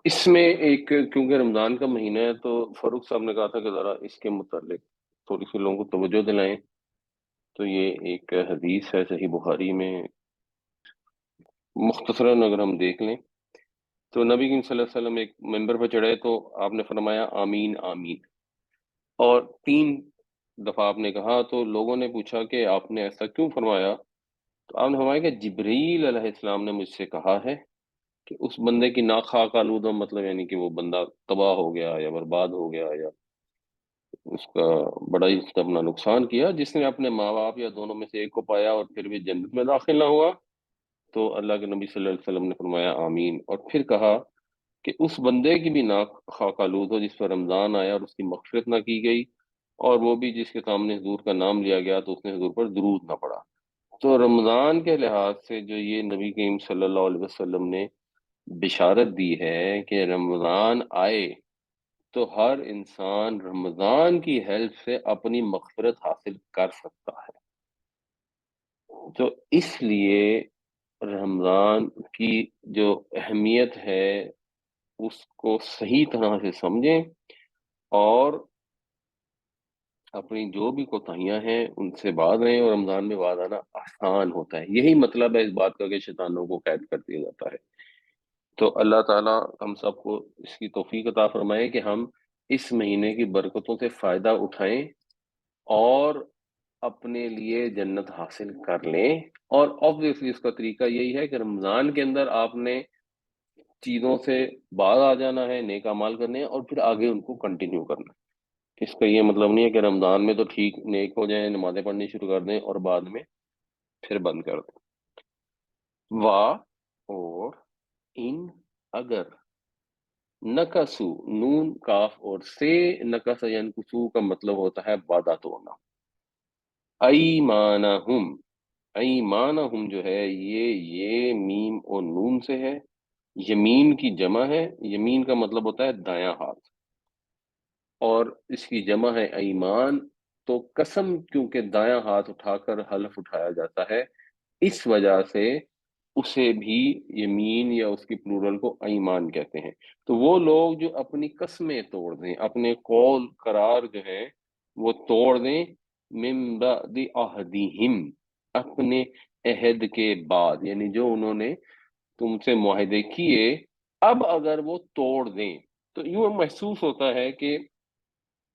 اس میں ایک، کیونکہ رمضان کا مہینہ ہے تو فاروق صاحب نے کہا تھا کہ ذرا اس کے متعلق تھوڑی سی لوگوں کو توجہ دلائیں. تو یہ ایک حدیث ہے صحیح بخاری میں. مختصراً اگر ہم دیکھ لیں تو نبی کریم صلی اللہ علیہ وسلم ایک منبر پہ چڑھے تو آپ نے فرمایا آمین آمین، اور 3 دفعہ آپ نے کہا. تو لوگوں نے پوچھا کہ آپ نے ایسا کیوں فرمایا؟ تو آپ نے فرمایا کہ جبریل علیہ السلام نے مجھ سے کہا ہے کہ اس بندے کی ناک خاک آلودہ، مطلب یعنی کہ وہ بندہ تباہ ہو گیا یا برباد ہو گیا یا اس کا بڑا ہی اپنا نقصان کیا، جس نے اپنے ماں باپ یا دونوں میں سے ایک کو پایا اور پھر بھی جنت میں داخل نہ ہوا. تو اللہ کے نبی صلی اللہ علیہ وسلم نے فرمایا آمین، اور پھر کہا کہ اس بندے کی بھی ناک خاک آلود ہو جس پر رمضان آیا اور اس کی مغفرت نہ کی گئی، اور وہ بھی جس کے سامنے حضور کا نام لیا گیا تو اس نے حضور پر درود نہ پڑا. تو رمضان کے لحاظ سے جو یہ نبی کریم صلی اللہ علیہ وسلم نے بشارت دی ہے کہ رمضان آئے تو ہر انسان رمضان کی ہیلپ سے اپنی مغفرت حاصل کر سکتا ہے. تو اس لیے رمضان کی جو اہمیت ہے اس کو صحیح طرح سے سمجھیں، اور اپنی جو بھی کوتاہیاں ہیں ان سے باز رہیں. اور رمضان میں باز آنا آسان ہوتا ہے، یہی مطلب ہے اس بات کا کہ شیطانوں کو قید کر دیا جاتا ہے. تو اللہ تعالیٰ ہم سب کو اس کی توفیق عطا فرمائے کہ ہم اس مہینے کی برکتوں سے فائدہ اٹھائیں اور اپنے لیے جنت حاصل کر لیں. اور obviously اس کا طریقہ یہی ہے کہ رمضان کے اندر آپ نے چیزوں سے باز آ جانا ہے، نیک اعمال کرنے ہیں، اور پھر آگے ان کو کنٹینیو کرنا ہے. اس کا یہ مطلب نہیں ہے کہ رمضان میں تو ٹھیک نیک ہو جائیں، نمازیں پڑھنی شروع کر دیں اور بعد میں پھر بند کر دیں. وا اور ان، اگر، نکسو، نون کاف اور سے، نکس ینکسو کا مطلب ہوتا ہے وعدہ توڑنا. ایمانہم، ایمانہم جو ہے یہ میم اور نون سے ہے. یمین کی جمع ہے، یمین کا مطلب ہوتا ہے دایاں ہاتھ، اور اس کی جمع ہے ایمان. تو قسم کیونکہ دایاں ہاتھ اٹھا کر حلف اٹھایا جاتا ہے، اس وجہ سے اسے بھی یمین یا اس کی پلورل کو ایمان کہتے ہیں. تو وہ لوگ جو اپنی قسمیں توڑ دیں، اپنے قول قرار جو ہے وہ توڑ دیں، من بعد عہدہم، اپنے عہد کے بعد، یعنی جو انہوں نے تم سے معاہدے کیے اب اگر وہ توڑ دیں. تو یوں محسوس ہوتا ہے کہ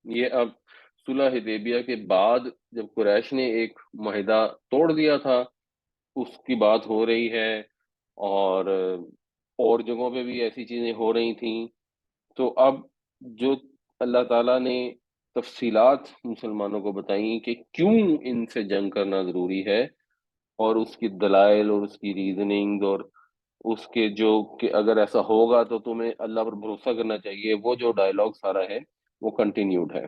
یہ اب صلح حدیبیہ کے بعد جب قریش نے ایک معاہدہ توڑ دیا تھا اس کی بات ہو رہی ہے، اور جگہوں پہ بھی ایسی چیزیں ہو رہی تھیں. تو اب جو اللہ تعالیٰ نے تفصیلات مسلمانوں کو بتائیں کہ کیوں ان سے جنگ کرنا ضروری ہے، اور اس کی دلائل اور اس کی ریزننگ، اور اس کے جو کہ اگر ایسا ہوگا تو تمہیں اللہ پر بھروسہ کرنا چاہیے، وہ جو ڈائلاگ سارا ہے وہ کنٹینیوڈ ہے.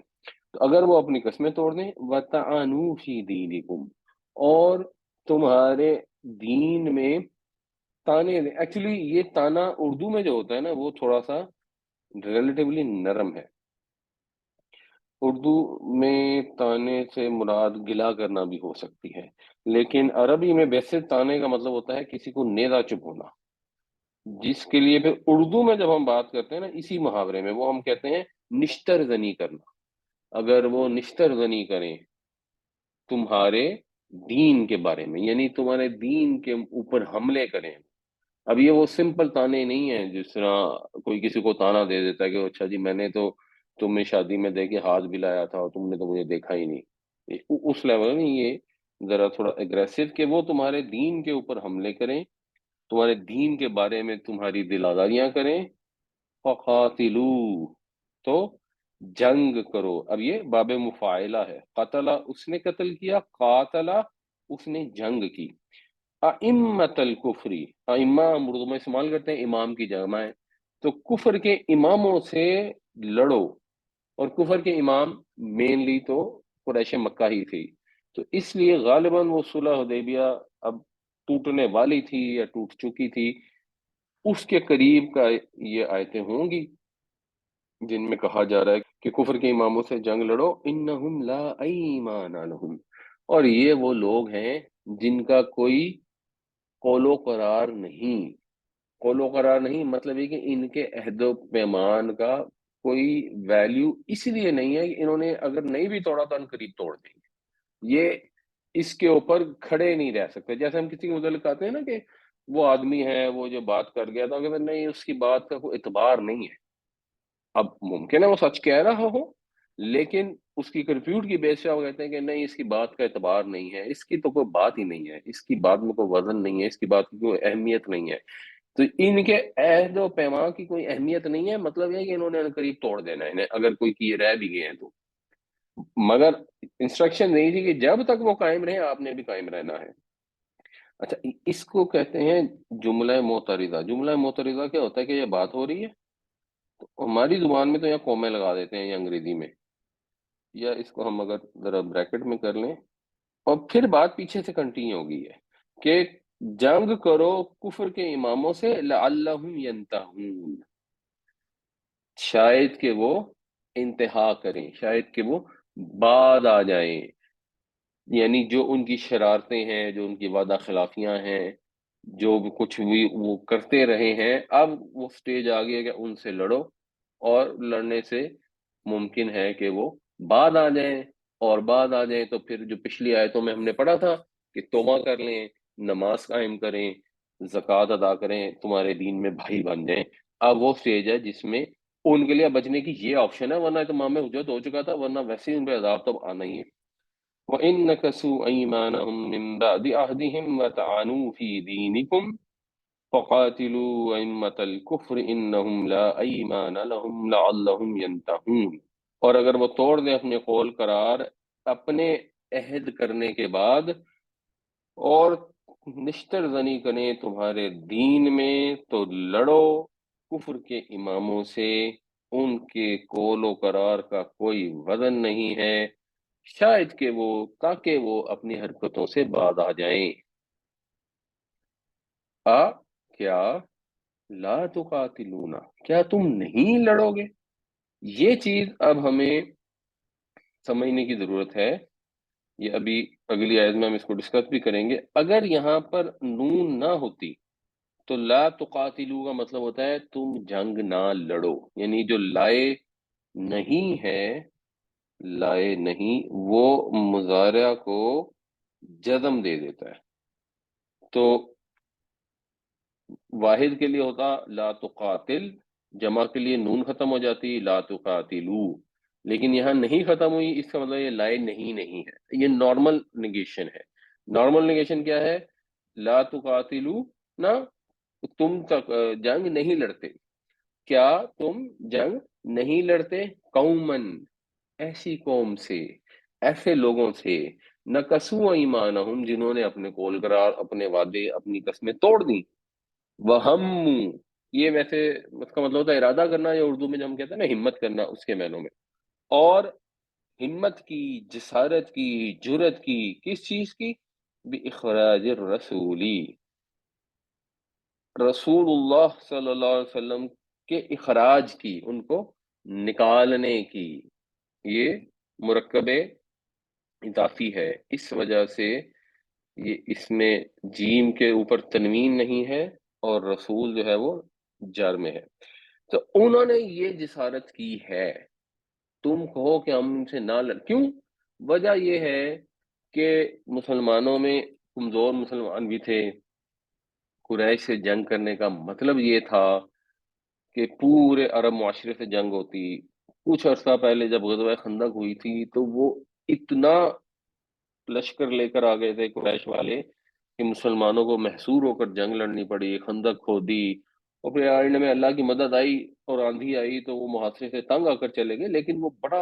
تو اگر وہ اپنی قسمیں توڑ دیں، وَتَعَانُوا فِي دِینِکُمْ، اور تمہارے دین میں تانے دیں. ایکچولی یہ تانا اردو میں جو ہوتا ہے نا وہ تھوڑا سا ریلیٹیولی نرم ہے. اردو میں تانے سے مراد گلا کرنا بھی ہو سکتی ہے، لیکن عربی میں ویسے تانے کا مطلب ہوتا ہے کسی کو نیزہ چبھونا، جس کے لیے پھر اردو میں جب ہم بات کرتے ہیں نا اسی محاورے میں وہ ہم کہتے ہیں نشتر زنی کرنا. اگر وہ نشتر زنی کریں تمہارے دین کے بارے میں، یعنی تمہارے دین کے اوپر حملے کریں. اب یہ وہ سمپل تانے نہیں ہیں جس طرح کوئی کسی کو تانا دے دیتا ہے کہ اچھا جی میں نے تو تمہیں شادی میں دے کے ہاتھ بھی لایا تھا اور تم نے تو مجھے دیکھا ہی نہیں. اس لیول نہیں، یہ ذرا تھوڑا اگریسو کہ وہ تمہارے دین کے اوپر حملے کریں، تمہارے دین کے بارے میں تمہاری دل آزاریاں کریں. فقاتلو، تو جنگ کرو. اب یہ باب مفاعلہ ہے، قتلہ اس نے قتل کیا، قاتلہ اس نے جنگ کی. ائمت الکفری، ائمہ ہم اردو میں استعمال کرتے ہیں، امام کی جمع ہے. تو کفر کے اماموں سے لڑو، اور کفر کے امام مینلی تو قریش مکہ ہی تھی. تو اس لیے غالباً وہ صلح حدیبیہ اب ٹوٹنے والی تھی یا ٹوٹ چکی تھی، اس کے قریب کا یہ آیتیں ہوں گی جن میں کہا جا رہا ہے کہ کفر کے اماموں سے جنگ لڑو. انہم لا ایمان لہم، اور یہ وہ لوگ ہیں جن کا کوئی قول و قرار نہیں، قول و قرار نہیں، مطلب یہ کہ ان کے عہد و پیمان کا کوئی ویلیو اس لیے نہیں ہے کہ انہوں نے اگر نہیں بھی توڑا تو ان قریب توڑ دیں گے، یہ اس کے اوپر کھڑے نہیں رہ سکتے۔ جیسے ہم کسی کے متعلق کہتے ہیں نا کہ وہ آدمی ہے، وہ جو بات کر گیا تھا، کہ نہیں اس کی بات کا کوئی اعتبار نہیں ہے۔ اب ممکن ہے وہ سچ کہہ رہا ہو، لیکن اس کی کنفیوٹ کی بیس پہ وہ کہتے ہیں کہ نہیں اس کی بات کا اعتبار نہیں ہے، اس کی تو کوئی بات ہی نہیں ہے، اس کی بات میں کوئی وزن نہیں ہے، اس کی بات کی کوئی اہمیت نہیں ہے۔ تو ان کے عہد و پیمان کی کوئی اہمیت نہیں ہے، مطلب یہ کہ انہوں نے عنقریب توڑ دینا ہے انہیں، اگر کوئی کیے رہ بھی گئے ہیں تو۔ مگر انسٹرکشن نہیں تھی کہ جب تک وہ قائم رہے آپ نے بھی قائم رہنا ہے۔ اچھا، اس کو کہتے ہیں جملہ معترضہ۔ جملہ معترضہ کیا ہوتا ہے کہ یہ بات ہو رہی ہے، تو ہماری زبان میں تو یہاں کومے لگا دیتے ہیں، یا انگریزی میں، یا اس کو ہم اگر ذرا بریکٹ میں کر لیں، اور پھر بات پیچھے سے کنٹینیو ہو گئی ہے کہ جنگ کرو کفر کے اماموں سے لعلہم ینتہون، شاید کہ وہ انتہا کریں، شاید کہ وہ بعد آ جائیں، یعنی جو ان کی شرارتیں ہیں، جو ان کی وعدہ خلافیاں ہیں، جو بھی کچھ بھی وہ کرتے رہے ہیں، اب وہ سٹیج آ گئی ہے کہ ان سے لڑو، اور لڑنے سے ممکن ہے کہ وہ بعد آ جائیں، اور بعد آ جائیں تو پھر جو پچھلی آیتوں میں ہم نے پڑھا تھا کہ توبہ کر لیں، نماز قائم کریں، زکوٰۃ ادا کریں، تمہارے دین میں بھائی بن جائیں۔ اب وہ سٹیج ہے جس میں ان کے لیے بچنے کی یہ آپشن ہے، ورنہ اتمام حجت ہو چکا تھا، ورنہ ویسے ہی ان پہ عذاب تو آنا ہی ہے۔ وَإِن نَكَثُوا أَيْمَانَهُم مِّن بَعْدِ عَهْدِهِمْ وَطَعَنُوا فِي دِينِكُمْ فَقَاتِلُوا أَئِمَّةَ الْكُفْرِ إِنَّهُمْ لَا أَيْمَانَ لَهُمْ لَعَلَّهُمْ يَنْتَهُونَ۔ اور اگر وہ توڑ دیں اپنے قول قرار اپنے عہد کرنے کے بعد، اور نشتر زنی کریں تمہارے دین میں، تو لڑو کفر کے اماموں سے، ان کے قول و قرار کا کوئی وزن نہیں ہے، شاید کہ وہ، تاکہ وہ اپنی حرکتوں سے باز آ جائیں۔ کیا لا تقاتلون، کیا تم نہیں لڑو گے؟ یہ چیز اب ہمیں سمجھنے کی ضرورت ہے، یہ ابھی اگلی آیت میں ہم اس کو ڈسکس بھی کریں گے۔ اگر یہاں پر نون نہ ہوتی تو لا تقاتلو کا مطلب ہوتا ہے تم جنگ نہ لڑو، یعنی جو لائے نہیں ہے، لائے نہیں، وہ مضارع کو جزم دے دیتا ہے۔ تو واحد کے لیے ہوتا لا تقاتل، جمع کے لیے نون ختم ہو جاتی لا تقاتلو، لیکن یہاں نہیں ختم ہوئی، اس کا مطلب یہ لائے نہیں نہیں ہے، یہ نارمل نگیشن ہے۔ نارمل نگیشن کیا ہے؟ لا تقاتلو نہ، تم تک جنگ نہیں لڑتے، کیا تم جنگ نہیں لڑتے، قومن، ایسی قوم سے، ایسے لوگوں سے، نکسو ایمانہم، جنہوں نے اپنے قول قرار، اپنے وعدے، اپنی قسمیں توڑ دی، وہم، یہ ویسے اس کا مطلب ہوتا ہے ارادہ کرنا، یا اردو میں جو ہم کہتے ہیں نا ہمت کرنا، اس کے معنوں میں، اور ہمت کی، جسارت کی، جرت کی، کس چیز کی؟ بِإِخْرَاجِ الرَّسُولِ، رسول اللہ صلی اللہ علیہ وسلم کے اخراج کی، ان کو نکالنے کی۔ یہ مرکب اضافی ہے، اس وجہ سے یہ اس میں جیم کے اوپر تنوین نہیں ہے، اور رسول جو ہے وہ جر میں ہے۔ تو انہوں نے یہ جسارت کی ہے، تم کہو کہ ہم ان سے نہ لڑ، کیوں؟ وجہ یہ ہے کہ مسلمانوں میں کمزور مسلمان بھی تھے، قریش سے جنگ کرنے کا مطلب یہ تھا کہ پورے عرب معاشرے سے جنگ ہوتی۔ کچھ عرصہ پہلے جب غزوہ خندق ہوئی تھی تو وہ اتنا لشکر لے کر آ گئے تھے قریش والے کہ مسلمانوں کو محصور ہو کر جنگ لڑنی پڑی، خندق کھودی، اور پھر آئند میں اللہ کی مدد آئی اور آندھی آئی تو وہ محاصرے سے تنگ آ کر چلے گئے، لیکن وہ بڑا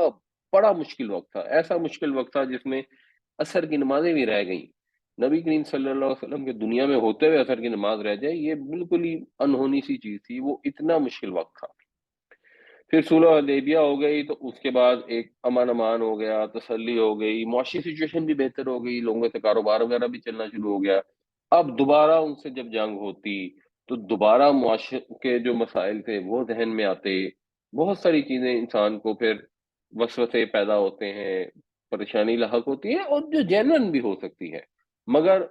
بڑا مشکل وقت تھا، ایسا مشکل وقت تھا جس میں عصر کی نمازیں بھی رہ گئیں۔ نبی کریم صلی اللہ علیہ وسلم کے دنیا میں ہوتے ہوئے عصر کی نماز رہ جائے، یہ بالکل ہی انہونی سی چیز تھی، وہ اتنا مشکل وقت تھا۔ پھر صلح حدیبیہ ہو گئی تو اس کے بعد ایک امن امان ہو گیا، تسلی ہو گئی، معاشی سچویشن بھی بہتر ہو گئی، لوگوں سے کاروبار وغیرہ بھی چلنا شروع ہو گیا۔ اب دوبارہ ان سے جب جنگ ہوتی تو دوبارہ معاشرے کے جو مسائل تھے وہ ذہن میں آتے، بہت ساری چیزیں انسان کو پھر وسوسے پیدا ہوتے ہیں، پریشانی لاحق ہوتی ہے، اور جو جینون بھی ہو سکتی ہے، مگر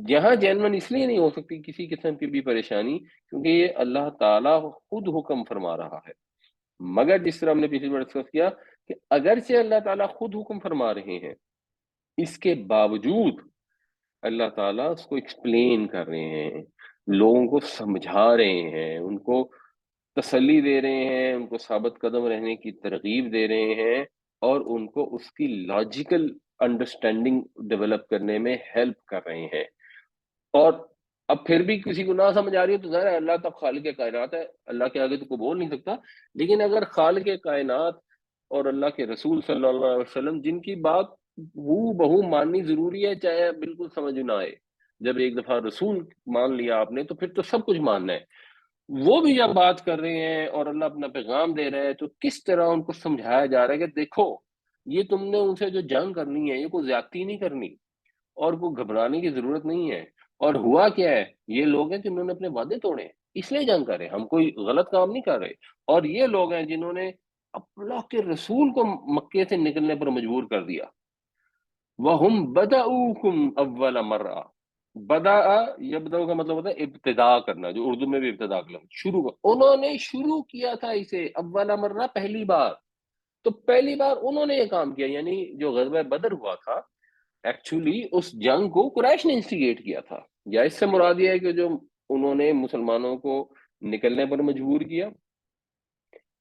یہاں جینون اس لیے نہیں ہو سکتی کسی قسم کی بھی پریشانی، کیونکہ یہ اللہ تعالیٰ خود حکم فرما رہا ہے۔ مگر جس طرح ہم نے پچھلی بار ڈسکس کیا کہ اگرچہ اللہ تعالیٰ خود حکم فرما رہے ہیں، اس کے باوجود اللہ تعالیٰ اس کو ایکسپلین کر رہے ہیں، لوگوں کو سمجھا رہے ہیں، ان کو تسلی دے رہے ہیں، ان کو ثابت قدم رہنے کی ترغیب دے رہے ہیں، اور ان کو اس کی لاجیکل انڈرسٹینڈنگ ڈیولپ کرنے میں ہیلپ کر رہے ہیں۔ اور اب پھر بھی کسی کو نہ سمجھ آ رہی ہے تو ظاہر ہے اللہ تب خالق کائنات ہے، اللہ کے آگے تو کوئی بول نہیں سکتا۔ لیکن اگر خالق کائنات اور اللہ کے رسول صلی اللہ علیہ وسلم، جن کی بات ہو بہو ماننی ضروری ہے چاہے بالکل سمجھ نہ آئے، جب ایک دفعہ رسول مان لیا آپ نے تو پھر تو سب کچھ ماننا ہے، وہ بھی جب بات کر رہے ہیں اور اللہ اپنا پیغام دے رہے ہیں تو کس طرح ان کو سمجھایا جا رہا ہے کہ دیکھو یہ تم نے ان سے جو جنگ کرنی ہے یہ کوئی زیادتی نہیں کرنی، اور کوئی گھبرانے کی ضرورت نہیں ہے۔ اور ہوا کیا ہے، یہ لوگ ہیں جنہوں نے اپنے وعدے توڑے، اس لیے جنگ کر رہے ہیں، ہم کوئی غلط کام نہیں کر رہے۔ اور یہ لوگ ہیں جنہوں نے اللہ کے رسول کو مکے سے نکلنے پر مجبور کر دیا۔ وَهُمْ بَدَأُوكُمْ أَوَّلَ مَرَّةٍ، یبدأ کا مطلب ہوتا ہے ابتدا کرنا، جو اردو میں بھی ابتدا کا لفظ شروع کا، انہوں نے شروع کیا تھا اسے اول مرہ، پہلی بار۔ تو پہلی بار انہوں نے یہ کام کیا، یعنی جو غزوہ بدر ہوا تھا ایکچولی اس جنگ کو قریش نے انسٹیگیٹ کیا تھا، یا اس سے مراد یہ ہے کہ جو انہوں نے مسلمانوں کو نکلنے پر مجبور کیا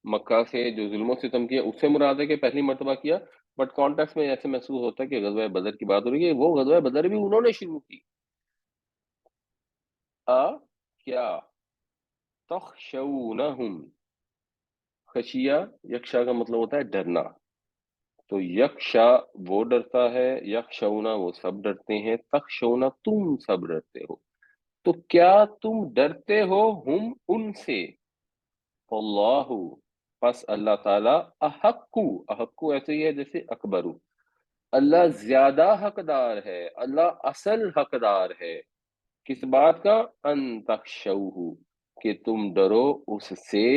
مکہ سے، جو ظلم و ستم کیا، اس سے مراد ہے کہ پہلی مرتبہ کیا۔ بٹ کانٹیکس میں ایسے محسوس ہوتا ہے کہ غزوہ بدر کی بات ہو رہی ہے، وہ غزوہ بدر بھی انہوں نے شروع کی۔ کیا تخشونہم، خشیہ یکشا کا مطلب ہوتا ہے ڈرنا، تو یکشا وہ ڈرتا ہے، یکشونا وہ سب ڈرتے ہیں، تخشونا تم سب ڈرتے ہو، تو کیا تم ڈرتے ہو ہم ان سے؟ اللہ، پس اللہ تعالی احقو ایسے ہی ہے جیسے اکبرو، اللہ زیادہ حقدار ہے، اللہ اصل حقدار ہے کس بات کا؟ ان تخشوہ، کہ تم ڈرو اس سے،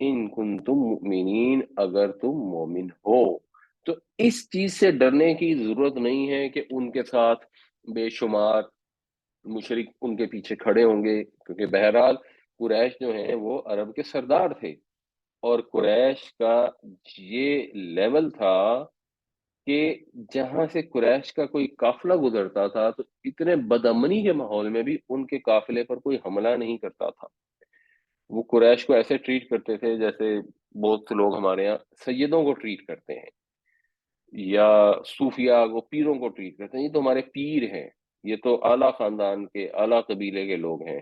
ان کنتم مؤمنین، اگر تم مومن ہو۔ تو اس چیز سے ڈرنے کی ضرورت نہیں ہے کہ ان کے ساتھ بے شمار مشرک ان کے پیچھے کھڑے ہوں گے، کیونکہ بہرحال قریش جو ہیں وہ عرب کے سردار تھے، اور قریش کا یہ لیول تھا کہ جہاں سے قریش کا کوئی قافلہ گزرتا تھا تو اتنے بدامنی کے ماحول میں بھی ان کے قافلے پر کوئی حملہ نہیں کرتا تھا۔ وہ قریش کو ایسے ٹریٹ کرتے تھے جیسے بہت سے لوگ ہمارے یہاں سیدوں کو ٹریٹ کرتے ہیں، یا صوفیاء کو، پیروں کو ٹریٹ کرتے ہیں، یہ تو ہمارے پیر ہیں، یہ تو اعلیٰ خاندان کے، اعلیٰ قبیلے کے لوگ ہیں۔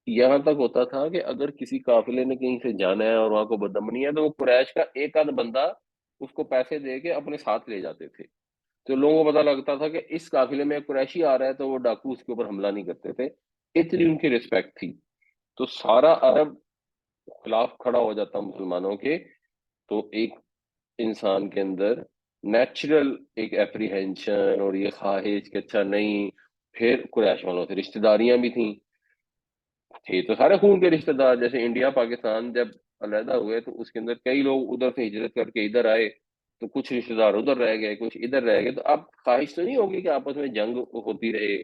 یہاں تک ہوتا تھا کہ اگر کسی قافلے نے کہیں سے جانا ہے اور وہاں کو بدامنی ہے تو وہ قریش کا ایک آدھ بندہ اس کو پیسے دے کے اپنے ساتھ لے جاتے تھے، تو لوگوں کو پتا لگتا تھا کہ اس قافلے میں ایک قریشی آ رہا ہے تو وہ ڈاکو اس کے اوپر حملہ نہیں کرتے تھے، اتنی ان کی رسپیکٹ تھی۔ تو سارا عرب خلاف کھڑا ہو جاتا مسلمانوں کے، تو ایک انسان کے اندر نیچرل ایک اپریہنشن اور یہ خواہش کہ اچھا نہیں، پھر قریش والوں سے رشتہ داریاں بھی تھیں، تھے تو سارے خون کے رشتہ دار، جیسے انڈیا پاکستان جب علیحدہ ہوئے تو اس کے اندر کئی لوگ ادھر سے ہجرت کر کے ادھر آئے، تو کچھ رشتہ دار ادھر رہ گئے، کچھ ادھر رہ گئے، تو اب خواہش تو نہیں ہوگی کہ آپس میں جنگ ہوتی رہے،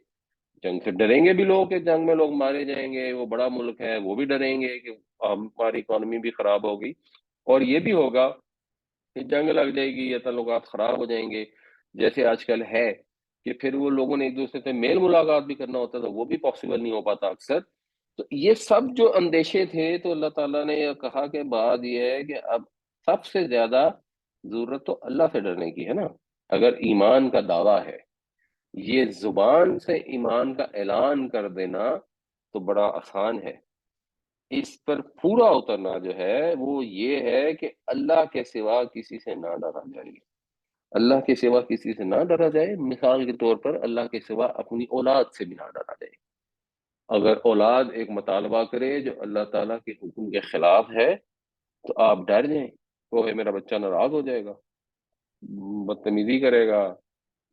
جنگ سے ڈریں گے بھی لوگ کہ جنگ میں لوگ مارے جائیں گے، وہ بڑا ملک ہے، وہ بھی ڈریں گے کہ ہماری اکانومی بھی خراب ہوگی، اور یہ بھی ہوگا کہ جنگ لگ جائے گی یا تعلقات خراب ہو جائیں گے، جیسے آج کل ہے کہ پھر وہ لوگوں نے ایک دوسرے سے میل ملاقات بھی کرنا ہوتا تھا، وہ بھی پاسبل نہیں ہو پاتا اکثر۔ تو یہ سب جو اندیشے تھے تو اللہ تعالیٰ نے یہ کہا کہ بات یہ ہے کہ اب سب سے زیادہ ضرورت تو اللہ سے ڈرنے کی ہے نا، اگر ایمان کا دعویٰ ہے، یہ زبان سے ایمان کا اعلان کر دینا تو بڑا آسان ہے، اس پر پورا اترنا جو ہے وہ یہ ہے کہ اللہ کے سوا کسی سے نہ ڈرا جائے، اللہ کے سوا کسی سے نہ ڈرا جائے۔ مثال کے طور پر اللہ کے سوا اپنی اولاد سے بھی نہ ڈرا جائے، اگر اولاد ایک مطالبہ کرے جو اللہ تعالیٰ کے حکم کے خلاف ہے تو آپ ڈر جائیں، وہ ہے میرا بچہ ناراض ہو جائے گا، بدتمیزی کرے گا،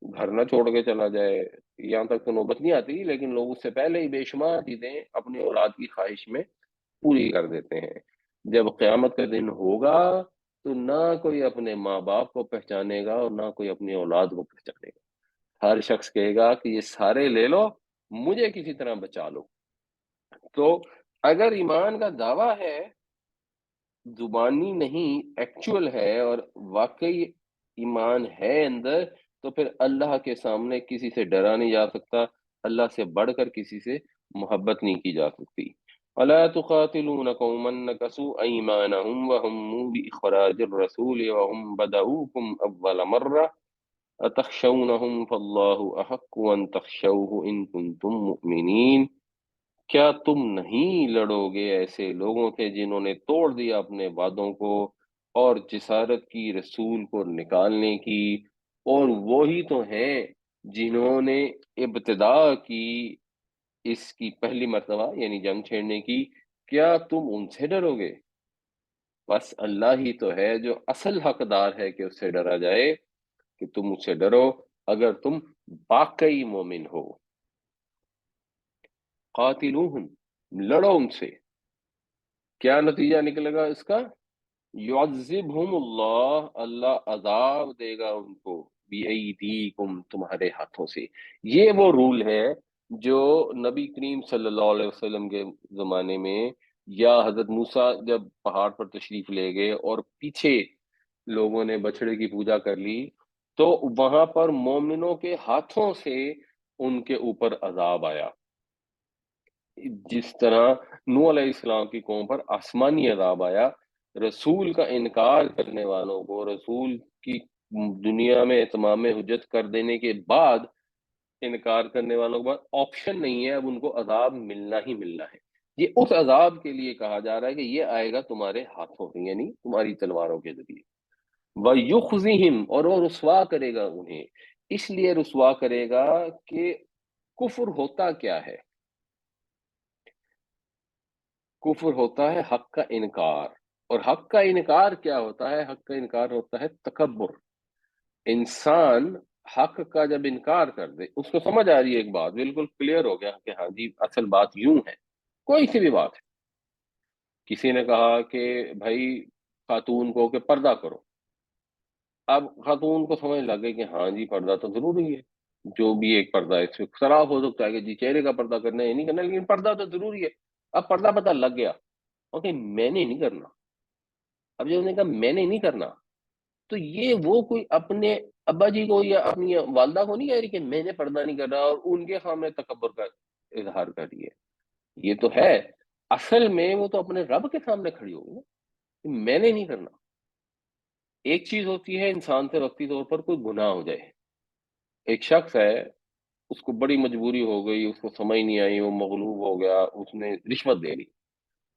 گھر نہ چھوڑ کے چلا جائے، یہاں تک تو نوبت نہیں آتی، لیکن لوگ اس سے پہلے ہی بے شمار چیزیں اپنی اولاد کی خواہش میں پوری کر دیتے ہیں۔ جب قیامت کا دن ہوگا تو نہ کوئی اپنے ماں باپ کو پہچانے گا اور نہ کوئی اپنی اولاد کو پہچانے گا، ہر شخص کہے گا کہ یہ سارے لے لو، مجھے کسی طرح بچا لو۔ تو اگر ایمان کا دعویٰ ہے، زبانی نہیں ایکچول ہے، اور واقعی ایمان ہے اندر، تو پھر اللہ کے سامنے کسی سے ڈرا نہیں جا سکتا، اللہ سے بڑھ کر کسی سے محبت نہیں کی جا سکتی۔ وَلَا تُقَاتِلُونَ قَوْمًا نَكَثُوا أَيْمَانَهُمْ وَهَمُّوا بِإِخْرَاجِ الرَّسُولِ وَهُمْ بَدَؤُوكُمْ أَوَّلَ مَرَّةٍ أَتَخْشَوْنَهُمْ فَاللَّهُ أَحَقُّ أَن تَخْشَوْهُ إِن كُنتُم مُّؤْمِنِينَ۔ کیا تم نہیں لڑو گے ایسے لوگوں سے جنہوں نے توڑ دیا اپنے وعدوں کو اور جسارت کی رسول کو نکالنے کی، اور وہی تو ہیں جنہوں نے ابتدا کی اس کی پہلی مرتبہ یعنی جنگ چھیڑنے کی، کیا تم ان سے ڈرو گے؟ بس اللہ ہی تو ہے جو اصل حقدار ہے کہ اس سے ڈرا جائے، کہ تم اس سے ڈرو اگر تم واقعی مومن ہو۔ قاتلوہم، لڑو ان سے، کیا نتیجہ نکلے گا اس کا؟ یعذبہم اللہ، اللہ عذاب دے گا ان کو، بِأَیْدِیکم، تمہارے ہاتھوں سے۔ یہ وہ رول ہے جو نبی کریم صلی اللہ علیہ وسلم کے زمانے میں، یا حضرت موسیٰ جب پہاڑ پر تشریف لے گئے اور پیچھے لوگوں نے بچڑے کی پوجا کر لی، تو وہاں پر مومنوں کے ہاتھوں سے ان کے اوپر عذاب آیا، جس طرح نوح علیہ السلام کی قوم پر آسمانی عذاب آیا۔ رسول کا انکار کرنے والوں کو، رسول کی دنیا میں اتمام حجت کر دینے کے بعد انکار کرنے والوں کے بعد آپشن نہیں ہے، اب ان کو عذاب ملنا ہی ملنا ہے۔ یہ اس عذاب کے لیے کہا جا رہا ہے کہ یہ آئے گا تمہارے ہاتھوں سے، یعنی تمہاری تلواروں کے ذریعے۔ وَيُخْزِهِمْ، اور وہ رسوا کرے گا انہیں، اس لیے رسوا کرے گا کہ کفر ہوتا کیا ہے؟ کفر ہوتا ہے حق کا انکار، اور حق کا انکار کیا ہوتا ہے؟ حق کا انکار ہوتا ہے تکبر۔ انسان حق کا جب انکار کر دے، اس کو سمجھ آ رہی ہے ایک بات، بالکل کلیئر ہو گیا کہ ہاں جی اصل بات یوں ہے، کوئی سی بھی بات ہے، کسی نے کہا کہ بھائی خاتون کو کہ پردہ کرو، اب خاتون کو سمجھ لگ گئی کہ ہاں جی پردہ تو ضروری ہے، جو بھی ایک پردہ ہے، اس میں خراب ہو سکتا ہے کہ جی چہرے کا پردہ کرنا ہے، یہ نہیں کرنا، لیکن پردہ تو ضروری ہے۔ اب پردہ پتہ لگ گیا، اوکے میں نے نہیں کرنا، اب جب انہوں نے کہا میں نے نہیں کرنا، تو یہ وہ کوئی اپنے ابا جی کو یا اپنی والدہ کو نہیں کہہ رہی کہ میں نے پردہ نہیں کر رہا اور ان کے سامنے تکبر کا اظہار کر رہی ہے، یہ تو ہے اصل میں وہ تو اپنے رب کے سامنے کھڑی ہوگی نا کہ میں نے نہیں کرنا۔ ایک چیز ہوتی ہے انسان سے وقتی طور پر کوئی گناہ ہو جائے، ایک شخص ہے اس کو بڑی مجبوری ہو گئی، اس کو سمجھ نہیں آئی، وہ مغلوب ہو گیا، اس نے رشوت دے لی،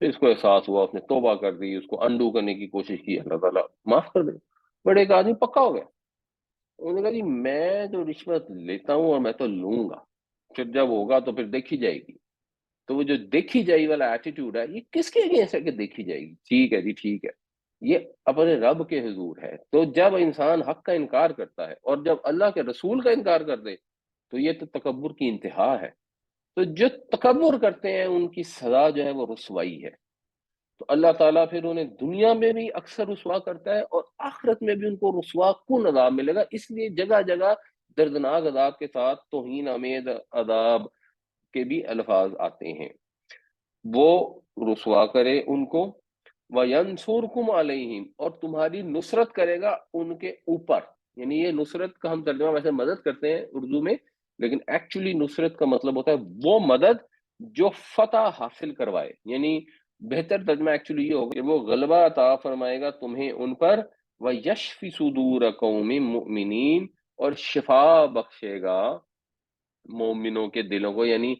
پھر اس کو احساس ہوا، اس نے توبہ کر دی، اس کو انڈو کرنے کی کوشش کی، اللہ تعالیٰ معاف کر دے، بڑے ایک آدمی پکا ہو گیا، انہوں نے کہا جی میں تو رشوت لیتا ہوں اور میں تو لوں گا، پھر جب ہوگا تو پھر دیکھی جائے گی۔ تو وہ جو دیکھی جائے والا ایٹیٹیوڈ ہے، یہ کس کے اگینسٹ ہے کہ دیکھی جائے گی؟ ٹھیک ہے جی ٹھیک ہے، یہ اپنے رب کے حضور ہے۔ تو جب انسان حق کا انکار کرتا ہے اور جب اللہ کے رسول کا انکار کر دے، تو یہ تو تکبر کی انتہا ہے۔ تو جو تکبر کرتے ہیں ان کی سزا جو ہے وہ رسوائی ہے، تو اللہ تعالیٰ پھر انہیں دنیا میں بھی اکثر رسوا کرتا ہے اور آخرت میں بھی ان کو رسوا کن عذاب ملے گا، اس لیے جگہ جگہ دردناک عذاب کے ساتھ توہین آمیز عذاب کے بھی الفاظ آتے ہیں۔ وہ رسوا کرے ان کو، وَيَنْصُرْكُمْ عَلَيْهِمْ، اور تمہاری نصرت کرے گا ان کے اوپر، یعنی یہ نصرت کا ہم ترجمہ ویسے مدد کرتے ہیں اردو میں، لیکن ایکچولی نصرت کا مطلب ہوتا ہے وہ مدد جو فتح حاصل کروائے، یعنی بہتر ترجمہ ایکچولی یہ ہوگا کہ وہ غلبہ عطا فرمائے گا تمہیں ان پر، وَيَشْفِ صُدُورَ قَوْمٍ مُؤْمِنِينَ، اور شفا بخشے گا مومنوں کے دلوں کو، یعنی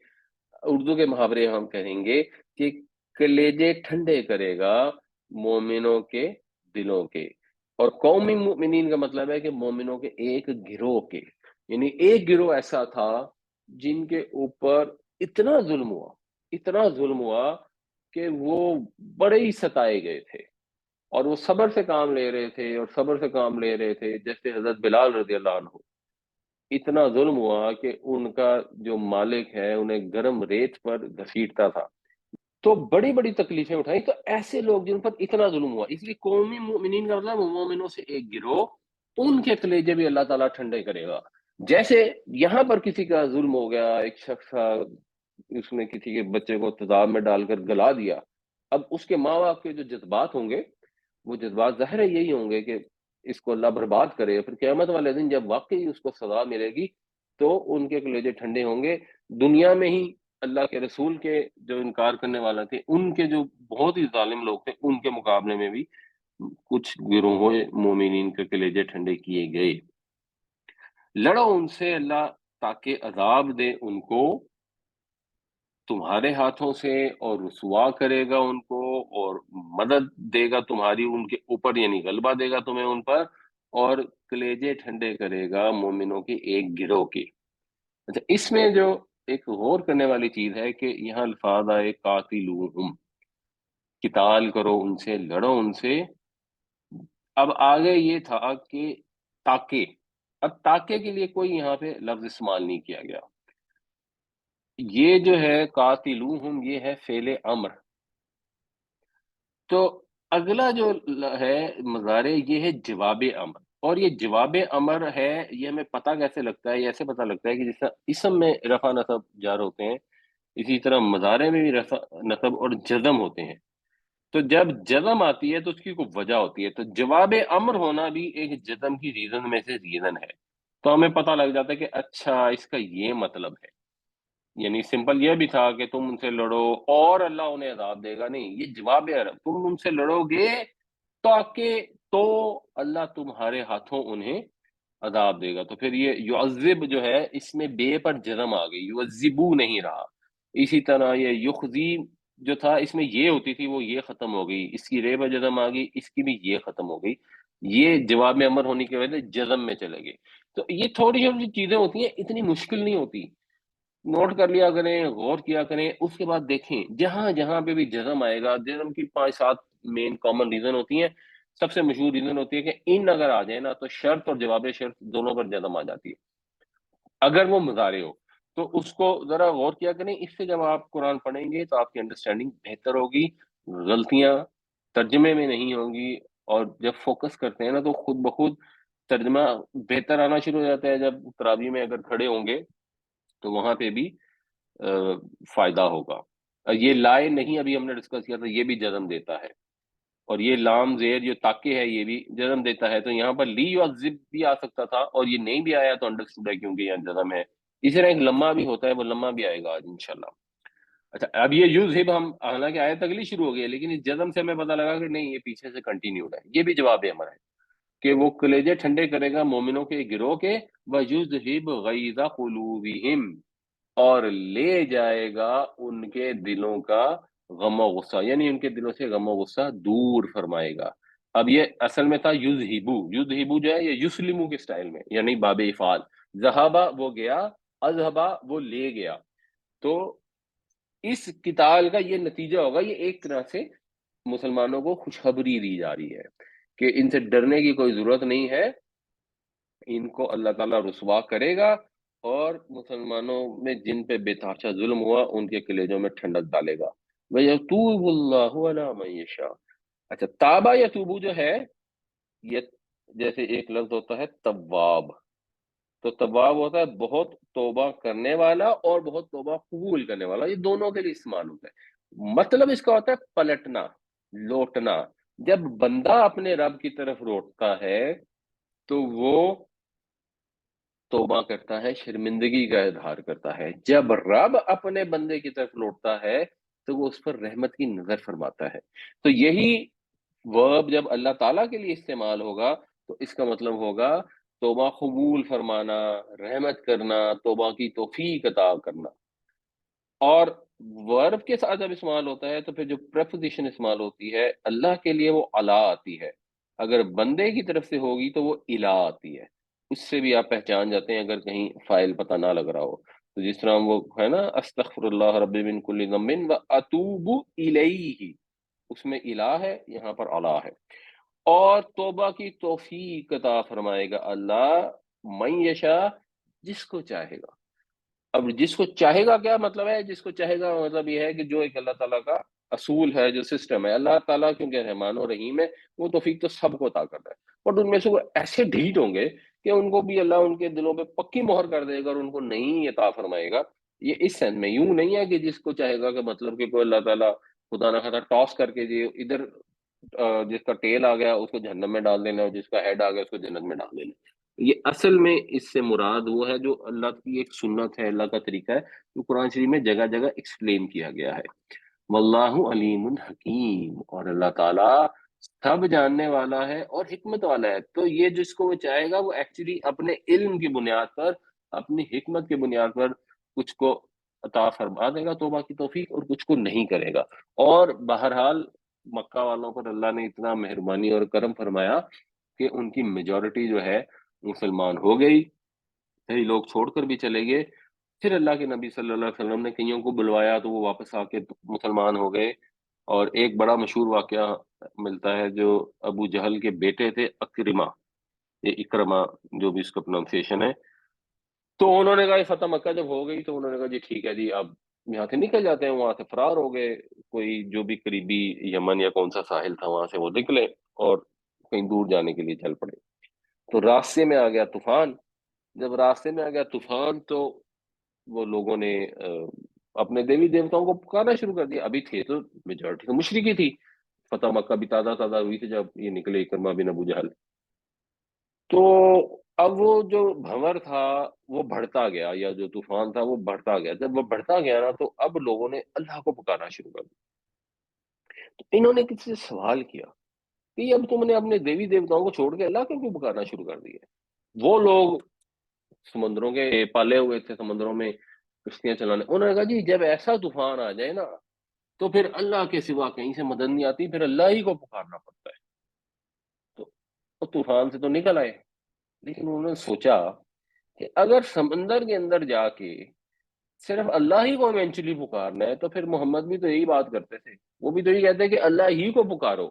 اردو کے محاورے ہم کہیں گے کہ کلیجے ٹھنڈے کرے گا مومنوں کے دلوں کے، اور قومی مومنین کا مطلب ہے کہ مومنوں کے ایک گروہ کے، یعنی ایک گروہ ایسا تھا جن کے اوپر اتنا ظلم ہوا، اتنا ظلم ہوا کہ وہ بڑے ہی ستائے گئے تھے، اور وہ صبر سے کام لے رہے تھے اور صبر سے کام لے رہے تھے، جیسے حضرت بلال رضی اللہ عنہ، اتنا ظلم ہوا کہ ان کا جو مالک ہے انہیں گرم ریت پر گھسیٹتا تھا، تو بڑی بڑی تکلیفیں اٹھائیں۔ تو ایسے لوگ جن پر اتنا ظلم ہوا، اس لیے قومی مومنین کا مطلب مومنوں سے ایک گروہ، ان کے کلیجے بھی اللہ تعالیٰ ٹھنڈے کرے گا۔ جیسے یہاں پر کسی کا ظلم ہو گیا، ایک شخص تھا، اس نے کسی کے بچے کو تیزاب میں ڈال کر گلا دیا، اب اس کے ماں باپ کے جو جذبات ہوں گے وہ جذبات ظاہر ہے یہی ہوں گے کہ اس کو اللہ برباد کرے، پھر قیامت والے دن جب واقعی اس کو سزا ملے گی تو ان کے کلیجے ٹھنڈے ہوں گے۔ دنیا میں ہی اللہ کے رسول کے جو انکار کرنے والا تھے، ان کے جو بہت ہی ظالم لوگ تھے، ان کے مقابلے میں بھی کچھ گروہوں مومنین کے کلیجے ٹھنڈے کیے گئے۔ لڑو ان سے اللہ تاکہ عذاب دے ان کو تمہارے ہاتھوں سے، اور رسوا کرے گا ان کو، اور مدد دے گا تمہاری ان کے اوپر، یعنی غلبہ دے گا تمہیں ان پر، اور کلیجے ٹھنڈے کرے گا مومنوں کے ایک گروہ کی۔ اچھا، اس میں جو ایک غور کرنے والی چیز ہے کہ یہاں الفاظ آئے قاتلوہم، قتال کرو ان سے، لڑو ان سے۔ اب آگے یہ تھا کہ تاکہ، اب تاکہ کے لیے کوئی یہاں پہ لفظ استعمال نہیں کیا گیا۔ یہ جو ہے قاتلوہم، یہ ہے فعل امر، تو اگلا جو ہے مضارع، یہ ہے جواب امر، اور یہ جواب امر ہے، یہ ہمیں پتہ کیسے لگتا ہے؟ یہ ایسے پتہ لگتا ہے کہ جس طرح اسم میں رفع نصب جار ہوتے ہیں، اسی طرح مضارع میں بھی رفع نصب اور جزم ہوتے ہیں۔ تو جب جزم آتی ہے تو اس کی کوئی وجہ ہوتی ہے، تو جواب امر ہونا بھی ایک جزم کی ریزن میں سے ریزن ہے، تو ہمیں پتہ لگ جاتا ہے کہ اچھا اس کا یہ مطلب ہے۔ یعنی سمپل یہ بھی تھا کہ تم ان سے لڑو اور اللہ انہیں عذاب دے گا، نہیں، یہ جواب ہے، تم ان سے لڑو گے تاکہ تو اللہ تمہارے ہاتھوں انہیں عذاب دے گا۔ تو پھر یہ یعذب جو ہے، اس میں بے پر جزم آ گئی، یعذبو نہیں رہا۔ اسی طرح یہ یخزی جو تھا، اس میں یہ ہوتی تھی، وہ یہ ختم ہو گئی، اس کی رے پر جزم آ گئی، اس کی بھی یہ ختم ہو گئی، یہ جواب میں امر ہونے کی وجہ سے جزم میں چلے گئے۔ تو یہ تھوڑی چھوٹی چیزیں ہوتی ہیں، اتنی مشکل نہیں ہوتی، نوٹ کر لیا کریں، غور کیا کریں، اس کے بعد دیکھیں جہاں جہاں پہ بھی جزم آئے گا، جزم کی 5-7 مین کامن ریزن ہوتی ہیں۔ سب سے مشہور ریزن ہوتی ہے کہ ان اگر آ جائے نا تو شرط اور جواب شرط دونوں پر جزم آ جاتی ہے، اگر وہ مضارع ہو تو اس کو ذرا غور کیا کریں۔ اس سے جب آپ قرآن پڑھیں گے تو آپ کی انڈرسٹینڈنگ بہتر ہوگی، غلطیاں ترجمے میں نہیں ہوں گی، اور جب فوکس کرتے ہیں نا تو خود بخود ترجمہ بہتر آنا شروع ہو جاتا ہے۔ جب تراویح میں اگر کھڑے ہوں گے تو وہاں پہ بھی فائدہ ہوگا۔ یہ لائے نہیں، ابھی ہم نے ڈسکس کیا تھا، یہ بھی جزم دیتا ہے، اور یہ لام زیر جو تاکہ ہے یہ بھی جزم دیتا ہے، تو یہاں پر لی یعذب بھی آ سکتا تھا، اور یہ نہیں بھی آیا تو انڈرسٹوڈ ہے کیونکہ یہاں جزم ہے۔ اسی طرح ایک لمحہ بھی ہوتا ہے، وہ لمحہ بھی آئے گا آج انشاءاللہ۔ اچھا، اب یہ یوزہب، ہم حالانکہ آیت اگلی شروع ہو گئی ہے، لیکن اس جزم سے ہمیں پتہ لگا کہ نہیں، یہ پیچھے سے کنٹینیوڈ ہے، یہ بھی جواب امر ہے کہ وہ کلیجے ٹھنڈے کرے گا مومنوں کے گروہ کے، وَيُذْهِبْ غَيْظَ قُلُوبِهِمْ، اور لے جائے گا ان کے دلوں کا غم و غصہ، یعنی ان کے دلوں سے غم و غصہ دور فرمائے گا۔ اب یہ اصل میں تھا یذہبو، یذہبو جو ہے یہ یسلمو کے سٹائل میں، یعنی باب افعال، ذہبا وہ گیا، اذہبا وہ لے گیا، تو اس قتال کا یہ نتیجہ ہوگا، یہ ایک طرح سے مسلمانوں کو خوشخبری دی جا رہی ہے کہ ان سے ڈرنے کی کوئی ضرورت نہیں ہے، ان کو اللہ تعالیٰ رسوا کرے گا، اور مسلمانوں میں جن پہ بے تحاشا ظلم ہوا ان کے کلیجوں میں ٹھنڈک ڈالے گا۔ وَيَتُوبُ اللَّهُ عَلَىٰ مَن يَشَاءُ۔ اچھا، تابا یتوبو جو ہے، یہ جیسے ایک لفظ ہوتا ہے تواب، تو تواب ہوتا ہے بہت توبہ کرنے والا اور بہت توبہ قبول کرنے والا، یہ دونوں کے لیے استعمال ہوتا ہے۔ مطلب اس کا ہوتا ہے پلٹنا، لوٹنا۔ جب بندہ اپنے رب کی طرف لوٹتا ہے تو وہ توبہ کرتا ہے، شرمندگی کا اظہار کرتا ہے۔ جب رب اپنے بندے کی طرف لوٹتا ہے تو وہ اس پر رحمت کی نظر فرماتا ہے۔ تو یہی ورب جب اللہ تعالیٰ کے لیے استعمال ہوگا تو اس کا مطلب ہوگا توبہ قبول فرمانا، رحمت کرنا، توبہ کی توفیق عطا کرنا۔ اور ورب کے ساتھ جب استعمال ہوتا ہے تو پھر جو پریپوزیشن استعمال ہوتی ہے اللہ کے لیے، وہ الا آتی ہے، اگر بندے کی طرف سے ہوگی تو وہ الا آتی ہے۔ اس سے بھی آپ پہچان جاتے ہیں اگر کہیں فائل پتہ نہ لگ رہا ہو، تو جس طرح وہ ہے نا، استغفر اللہ ربی من کل ذنب و اتوب الیہ، اس میں الہ ہے، یہاں پر الا ہے۔ اور توبہ کی توفیق عطا فرمائے گا اللہ من یشاء، جس کو چاہے گا۔ اب جس کو چاہے گا کیا مطلب ہے؟ جس کو چاہے گا مطلب یہ ہے کہ جو ایک اللہ تعالیٰ کا اصول ہے، جو سسٹم ہے، اللہ تعالیٰ کیونکہ رحمان و رحیم ہے، وہ توفیق تو سب کو عطا کرتا ہے، اور ان میں سے وہ ایسے ڈھیٹ ہوں گے کہ ان کو بھی اللہ ان کے دلوں پہ پکی مہر کر دے گا اور ان کو نہیں عطا فرمائے گا. یہ اس سینس میں یوں نہیں ہے کہ جس کو چاہے گا کہ مطلب کہ کوئی اللہ تعالیٰ خدا نہ خدا ٹاس کر کے جی ادھر جس کا ٹیل آ گیا اس کو جہنم میں ڈال دینا اور جس کا ہیڈ آ گیا اس کو جنت میں ڈال دینا. یہ اصل میں اس سے مراد وہ ہے جو اللہ کی ایک سنت ہے، اللہ کا طریقہ ہے، جو قرآن شریف میں جگہ جگہ ایکسپلین کیا گیا ہے. واللہ علیم حکیم، اور اللہ تعالیٰ سب جاننے والا ہے اور حکمت والا ہے. تو یہ جس کو وہ چاہے گا وہ ایکچولی اپنے علم کی بنیاد پر، اپنی حکمت کی بنیاد پر کچھ کو عطا فرما دے گا توبہ کی توفیق، اور کچھ کو نہیں کرے گا. اور بہرحال مکہ والوں پر اللہ نے اتنا مہربانی اور کرم فرمایا کہ ان کی میجورٹی جو ہے مسلمان ہو گئی، کئی لوگ چھوڑ کر بھی چلے گئے. پھر اللہ کے نبی صلی اللہ علیہ وسلم نے کئیوں کو بلوایا تو وہ واپس آ کے مسلمان ہو گئے. اور ایک بڑا مشہور واقعہ ملتا ہے جو ابو جہل کے بیٹے تھے اکرمہ، یہ اکرمہ جو بھی اس کا پروننسیشن ہے، تو انہوں نے کہا یہ فتح مکہ جب ہو گئی تو انہوں نے کہا جی ٹھیک ہے جی اب یہاں سے نکل جاتے ہیں. وہاں سے فرار ہو گئے، کوئی جو بھی قریبی یمن یا کون سا ساحل تھا وہاں سے وہ نکلے اور کہیں دور جانے کے لیے چل پڑے. تو راستے میں آ گیا طوفان. جب راستے میں آ گیا طوفان تو وہ لوگوں نے اپنے دیوی دیوتاؤں کو پکارنا شروع کر دیا. ابھی تھے تو میجورٹی تو مشرکی تھی، فتح مکہ بھی تازہ تازہ ہوئی تھی جب یہ نکلے اکرمہ بن ابو جہل. تو اب وہ جو بھنور تھا وہ بڑھتا گیا، یا جو طوفان تھا وہ بڑھتا گیا. جب وہ بڑھتا گیا نا تو اب لوگوں نے اللہ کو پکارنا شروع کر دیا. تو انہوں نے کسی سے سوال کیا کہ اب تم نے اپنے دیوی دیوتاؤں کو چھوڑ کے اللہ کو کیوں پکارنا شروع کر دیا؟ وہ لوگ سمندروں کے پالے ہوئے تھے، سمندروں میں کشتیاں چلانے. انہوں نے کہا جی جب ایسا طوفان آ جائے نا تو پھر اللہ کے سوا کہیں سے مدد نہیں آتی، پھر اللہ ہی کو پکارنا پڑتا ہے. تو وہ طوفان سے تو نکل آئے، لیکن انہوں نے سوچا کہ اگر سمندر کے اندر جا کے صرف اللہ ہی کو ایونچولی پکارنا ہے تو پھر محمد بھی تو یہی بات کرتے تھے، وہ بھی تو یہی کہتے ہیں کہ اللہ ہی کو پکارو.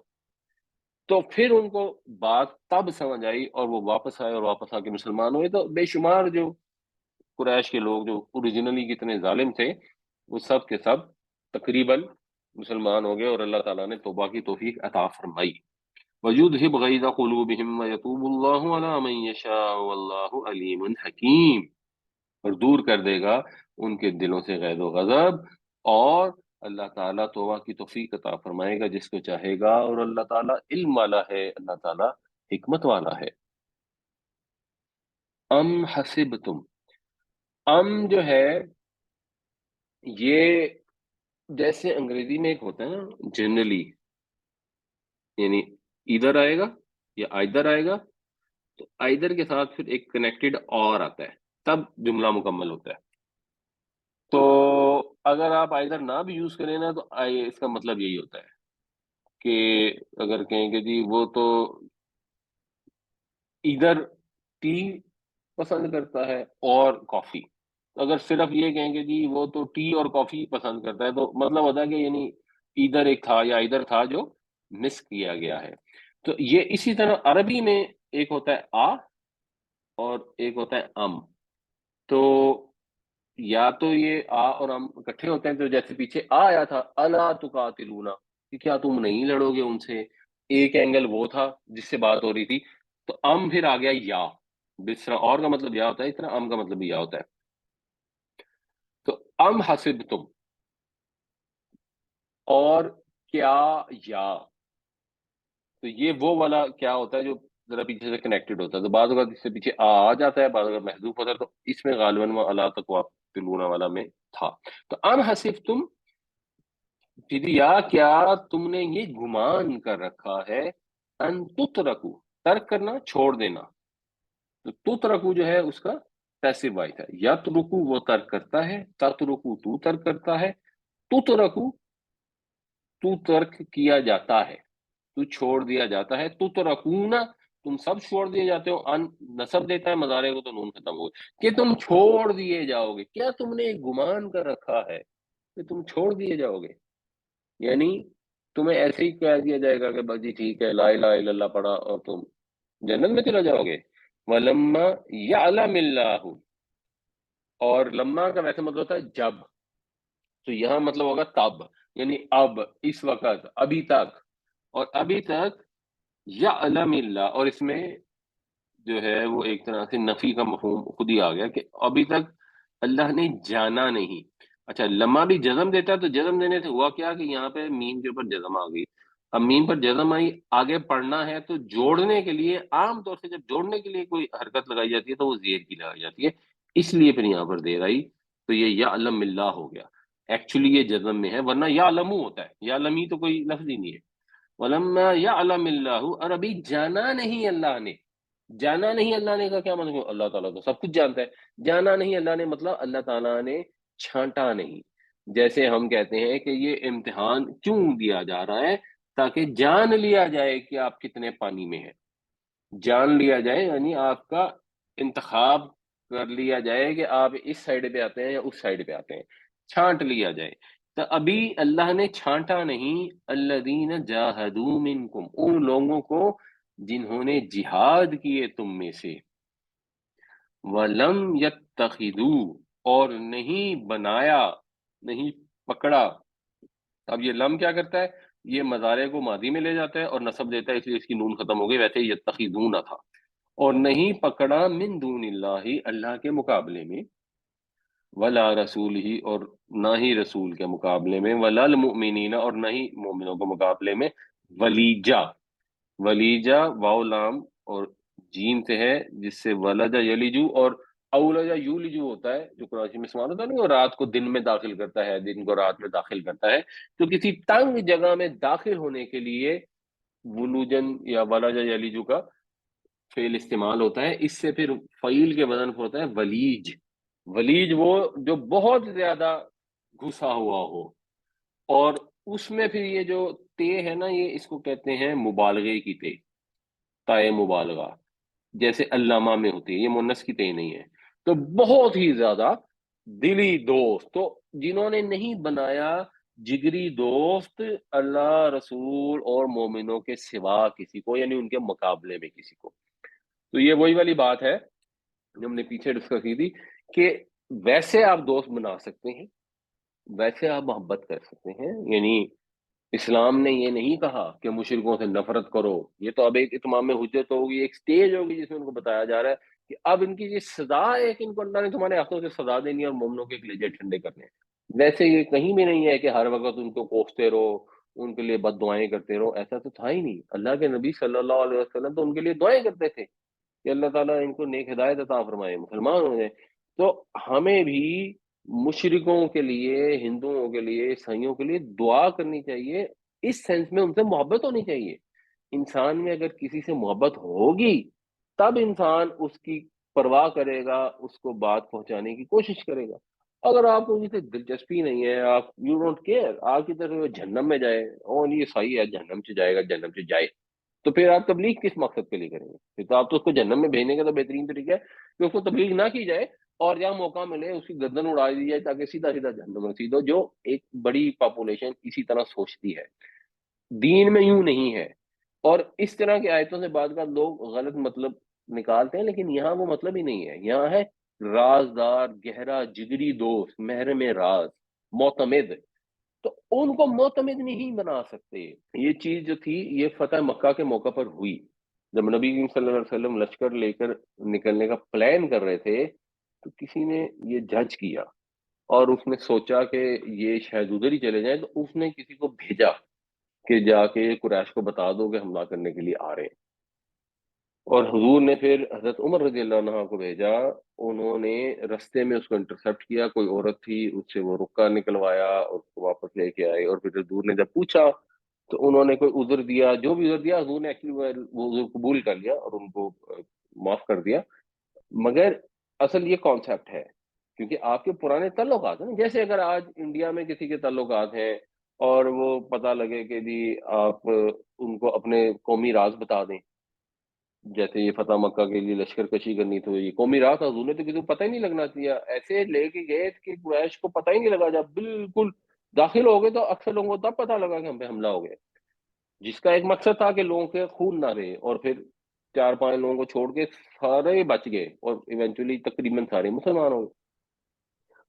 تو پھر ان کو بات تب سمجھ آئی اور وہ واپس آئے اور واپس آ کے مسلمان ہوئے. تو بے شمار جو قریش کے لوگ جو اوریجنلی کتنے ظالم تھے وہ سب کے سب تقریباً مسلمان ہو گئے اور اللہ تعالیٰ نے توبہ کی توفیق عطا فرمائی. وَيُذْهِبْ غَيْظَ قُلُوبِهِمْ وَيَتُوبُ اللَّهُ عَلَىٰ مَن يَشَاءُ وَاللَّهُ عَلِيمٌ حَكِيمٌ. اور دور کر دے گا ان کے دلوں سے غیظ و غضب، اور اللہ تعالیٰ توبہ کی توفیق عطا فرمائے گا جس کو چاہے گا، اور اللہ تعالیٰ علم والا ہے، اللہ تعالیٰ حکمت والا ہے. ام حسبتم، ام جو ہے یہ جیسے انگریزی میں ایک ہوتا ہے نا جنرلی، یعنی ادھر آئے گا یا آئدر آئے گا، تو آئدر کے ساتھ پھر ایک کنیکٹڈ اور آتا ہے تب جملہ مکمل ہوتا ہے. تو اگر آپ آئدر نہ بھی یوز کریں نا تو اس کا مطلب یہی ہوتا ہے کہ اگر کہیں کہ جی وہ تو ادھر ٹی پسند کرتا ہے اور کافی، اگر صرف یہ کہیں کہ جی وہ تو ٹی اور کافی پسند کرتا ہے تو مطلب ہوتا ہے کہ یعنی ادھر ایک تھا یا ادھر تھا جو مس کیا گیا ہے. تو یہ اسی طرح عربی میں ایک ہوتا ہے آ اور ایک ہوتا ہے ام. تو یا تو یہ آ اور ام اکٹھے ہوتے ہیں، تو جیسے پیچھے آ آیا تھا الا تقاتلونا، کہ کیا تم نہیں لڑو گے ان سے، ایک اینگل وہ تھا جس سے بات ہو رہی تھی. تو ام پھر آ گیا یا، جس طرح اور کا مطلب یا ہوتا ہے اس طرح ام کا مطلب بھی یا ہوتا ہے. تو ام حسبتم، اور کیا یا، تو یہ وہ والا کیا ہوتا ہے جو ذرا پیچھے سے کنیکٹڈ ہوتا ہے. تو بعض اوقات اس سے پیچھے آ جاتا ہے، بعض اوقات محذوف ہوتا ہے، تو اس میں غالباً وہ اللہ تقاتلون والا میں تھا. تو ام حسبتم، پھر یا کیا تم نے یہ گمان کر رکھا ہے، ان تترکو، ترک کرنا چھوڑ دینا، تو تترکو جو ہے اس کا پیسو وائس ہے. یترکو وہ ترک کرتا ہے، تترکو تو ترک کرتا ہے، تترکو تو ترک کیا جاتا ہے، تو چھوڑ دیا جاتا ہے. تترکونا تم سب چھوڑ دیے جاتے ہو. ان نسب دیتا ہے مضارع کو تو نون ختم ہو گئی کہ تم چھوڑ دیے جاؤ گے. کیا تم نے گمان کر رکھا ہے کہ تم چھوڑ دیے جاؤ گے، یعنی تمہیں ایسے ہی کہہ دیا جائے گا کہ بس جی ٹھیک ہے لا الہ الا اللہ پڑھا اور تم جنت میں چلا جاؤ گے. وَلَمَّا يَعْلَمِ اللَّهُ، اور لما کا ویسے مطلب ہوتا ہے جب، تو یہاں مطلب ہوگا تب، یعنی اب، اس وقت، ابھی تک. اور ابھی تک یعلم اللہ، اور اس میں جو ہے وہ ایک طرح سے نفی کا مفہوم خود ہی آ گیا کہ ابھی تک اللہ نے جانا نہیں۔ اچھا، لمحہ بھی جزم دیتا ہے تو جزم دینے سے ہوا کیا کہ یہاں پہ میم کے اوپر جزم آ گئی۔ اب میم پر جزم آئی، آگے پڑھنا ہے تو جوڑنے کے لیے عام طور سے جب جوڑنے کے لیے کوئی حرکت لگائی جاتی ہے تو وہ زیر کی لگائی جاتی ہے، اس لیے پھر یہاں پر دیر آئی، تو یہ یا علم اللہ ہو گیا۔ ایکچولی یہ جزم میں ہے، ورنہ یا علمو ہوتا ہے، یا علمی تو کوئی لفظ ہی نہیں ہے۔ ولما یعلم اللہ، اور ابھی جانا نہیں اللہ نے۔ جانا نہیں اللہ نے کا کیا مطلب؟ اللہ تعالیٰ تو سب کچھ جانتا ہے، جانا نہیں اللہ نے مطلب اللہ تعالیٰ نے چھانٹا نہیں۔ جیسے ہم کہتے ہیں کہ یہ امتحان کیوں دیا جا رہا ہے؟ تاکہ جان لیا جائے کہ آپ کتنے پانی میں ہیں۔ جان لیا جائے یعنی آپ کا انتخاب کر لیا جائے کہ آپ اس سائڈ پہ آتے ہیں یا اس سائڈ پہ آتے ہیں، چھانٹ لیا جائے۔ تو ابھی اللہ نے چھانٹا نہیں، الذین جاہدوا منکم، ان لوگوں کو جنہوں نے جہاد کیے تم میں سے، وَلَمْ يَتَّخِذُوا، اور نہیں بنایا، نہیں پکڑا۔ اب یہ لم کیا کرتا ہے؟ یہ مضارع کو ماضی میں لے جاتا ہے اور نصب دیتا ہے، اس لیے اس کی نون ختم ہو گئی، ویسے یتخذون تھا۔ اور نہیں پکڑا من دون اللہ، اللہ کے مقابلے میں، ولا رسول ہی، اور نہ ہی رسول کے مقابلے میں، ولا المؤمنین، اور نہ ہی مومنوں کے مقابلے میں، ولیجا۔ ولیجا واو لام اور جیم سے ہے، جس سے ولجا یلیجو اور اولجا یولجو ہوتا ہے، جو قرآن میں استعمال ہوتا ہے نا، وہ رات کو دن میں داخل کرتا ہے، دن کو رات میں داخل کرتا ہے۔ تو کسی تنگ جگہ میں داخل ہونے کے لیے ولوجن یا ولجا یلیجو کا فعل استعمال ہوتا ہے، اس سے پھر فعیل کے وزن پر ہوتا ہے ولیج۔ ولیج وہ جو بہت زیادہ گھسا ہوا ہو، اور اس میں پھر یہ جو تے ہے نا، یہ اس کو کہتے ہیں مبالغے کی تے، تائے مبالغہ، جیسے علامہ میں ہوتی ہے، یہ مونس کی تے نہیں ہے۔ تو بہت ہی زیادہ دلی دوست، تو جنہوں نے نہیں بنایا جگری دوست اللہ رسول اور مومنوں کے سوا کسی کو، یعنی ان کے مقابلے میں کسی کو۔ تو یہ وہی والی بات ہے جو ہم نے پیچھے ڈسکس کی تھی کہ ویسے آپ دوست بنا سکتے ہیں، ویسے آپ محبت کر سکتے ہیں، یعنی اسلام نے یہ نہیں کہا کہ مشرکوں سے نفرت کرو۔ یہ تو اب ایک اتمام حجت ہوگی، ایک سٹیج ہوگی جس میں ان کو بتایا جا رہا ہے کہ اب ان کی یہ سزا ہے کہ ان کو اللہ نے تمہارے ہاتھوں سے سزا دینی ہے اور مومنوں کے کلیجے ٹھنڈے کرنے ہیں۔ ویسے یہ کہیں بھی نہیں ہے کہ ہر وقت ان کو کوستے رہو، ان کے لیے بد دعائیں کرتے رہو، ایسا تو تھا ہی نہیں۔ اللہ کے نبی صلی اللہ علیہ وسلم تو ان کے لیے دعائیں کرتے تھے کہ اللہ تعالیٰ ان کو نیک ہدایت عطا فرمائے، مسلمان ہو جائیں۔ تو ہمیں بھی مشرکوں کے لیے، ہندوؤں کے لیے، عیسائیوں کے لیے دعا کرنی چاہیے، اس سینس میں ان سے محبت ہونی چاہیے۔ انسان میں اگر کسی سے محبت ہوگی تب انسان اس کی پرواہ کرے گا، اس کو بات پہنچانے کی کوشش کرے گا۔ اگر آپ کو کسی سے دلچسپی نہیں ہے، آپ یو ڈونٹ کیئر، آپ کی طرف جہنم میں جائے، اور یہ صحیح ہے جہنم سے جائے گا، جہنم سے جائے، تو پھر آپ تبلیغ کس مقصد کے لیے کریں گے؟ پھر تو آپ تو اس کو جہنم میں بھیجنے کا تو بہترین طریقہ ہے کہ اس کو تبلیغ نہ کی جائے، اور جہاں موقع ملے اس کی گردن اڑا دی جائے تاکہ سیدھا سیدھا جہنم میں سیدھو، جو ایک بڑی پاپولیشن اسی طرح سوچتی ہے۔ دین میں یوں نہیں ہے، اور اس طرح کی آیتوں سے بعد کا لوگ غلط مطلب نکالتے ہیں، لیکن یہاں وہ مطلب ہی نہیں ہے۔ یہاں ہے رازدار، گہرا، جگری دوست، محرم راز، معتمد۔ تو ان کو معتمد نہیں بنا سکتے۔ یہ چیز جو تھی یہ فتح مکہ کے موقع پر ہوئی، جب نبی کریم صلی اللہ علیہ وسلم لشکر لے کر نکلنے کا پلان کر رہے تھے، تو کسی نے یہ جج کیا اور اس نے سوچا کہ یہ شاید ادھر ہی چلے جائیں، تو اس نے کسی کو بھیجا کہ جا کے قریش کو بتا دو کہ حملہ کرنے کے لیے آ رہے ہیں۔ اور حضور نے پھر حضرت عمر رضی اللہ عنہ کو بھیجا، انہوں نے رستے میں اس کو انٹرسپٹ کیا، کوئی عورت تھی، اس سے وہ رکا نکلوایا اور اس کو واپس لے کے آئے، اور پھر حضور نے جب پوچھا تو انہوں نے کوئی عذر دیا، جو بھی عذر دیا حضور نے ایکچولی وہ عذر قبول کر لیا اور ان کو معاف کر دیا۔ مگر اصل یہ کانسیپٹ ہے کیونکہ آپ کے پرانے تعلقات ہیں، جیسے اگر آج انڈیا میں کسی کے تعلقات ہیں اور وہ پتہ لگے کہ جی آپ ان کو اپنے قومی راز بتا دیں، جیسے یہ فتح مکہ کے لیے لشکر کشی کرنی تھی، یہ قومی راز تھا، حضور نے تو کسی کو پتہ ہی نہیں لگنا چاہیے، ایسے لے کے گئے کہ قریش کو پتہ ہی نہیں لگا، جب بالکل داخل ہو گئے تو اکثر لوگوں کو تب پتہ لگا کہ ہم پہ حملہ ہو گیا، جس کا ایک مقصد تھا کہ لوگوں کے خون نہ رہے، اور پھر چار پانچ لوگوں کو چھوڑ کے سارے بچ گئے اور ایونچولی تقریباً سارے مسلمان ہو گئے۔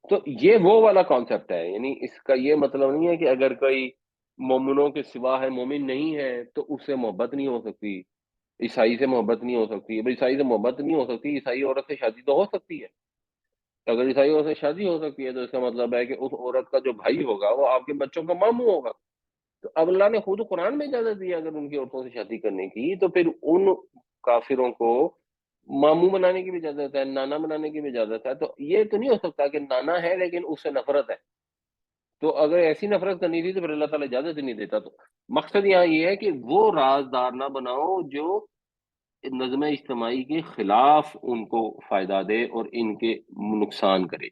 تو یہ وہ والا کانسیپٹ ہے، یعنی اس کا یہ مطلب نہیں ہے کہ اگر کوئی مومنوں کے سوا ہے، مومن نہیں ہے، تو اس سے محبت نہیں ہو سکتی۔ عیسائی سے محبت نہیں ہو سکتی ہے، بھائی عیسائی سے محبت نہیں ہو سکتی، عیسائی عورت سے شادی تو ہو سکتی ہے، اگر عیسائی عورت سے شادی ہو سکتی ہے تو اس کا مطلب ہے کہ اس عورت کا جو بھائی ہوگا وہ آپ کے بچوں کا ماموں ہوگا۔ تو اب اللہ نے خود قرآن میں اجازت دی اگر ان کی عورتوں سے شادی کرنے کی، تو پھر ان کافروں کو ماموں بنانے کی بھی اجازت ہے، نانا بنانے کی بھی اجازت ہے۔ تو یہ تو نہیں ہو سکتا کہ نانا ہے لیکن اس سے نفرت ہے، تو اگر ایسی نفرت کرنی تھی تو پھر اللہ تعالیٰ اجازت ہی نہیں دیتا۔ تو مقصد یہاں یہ ہے کہ وہ رازدار نہ بناؤ جو نظم اجتماعی کے خلاف ان کو فائدہ دے اور ان کے نقصان کرے۔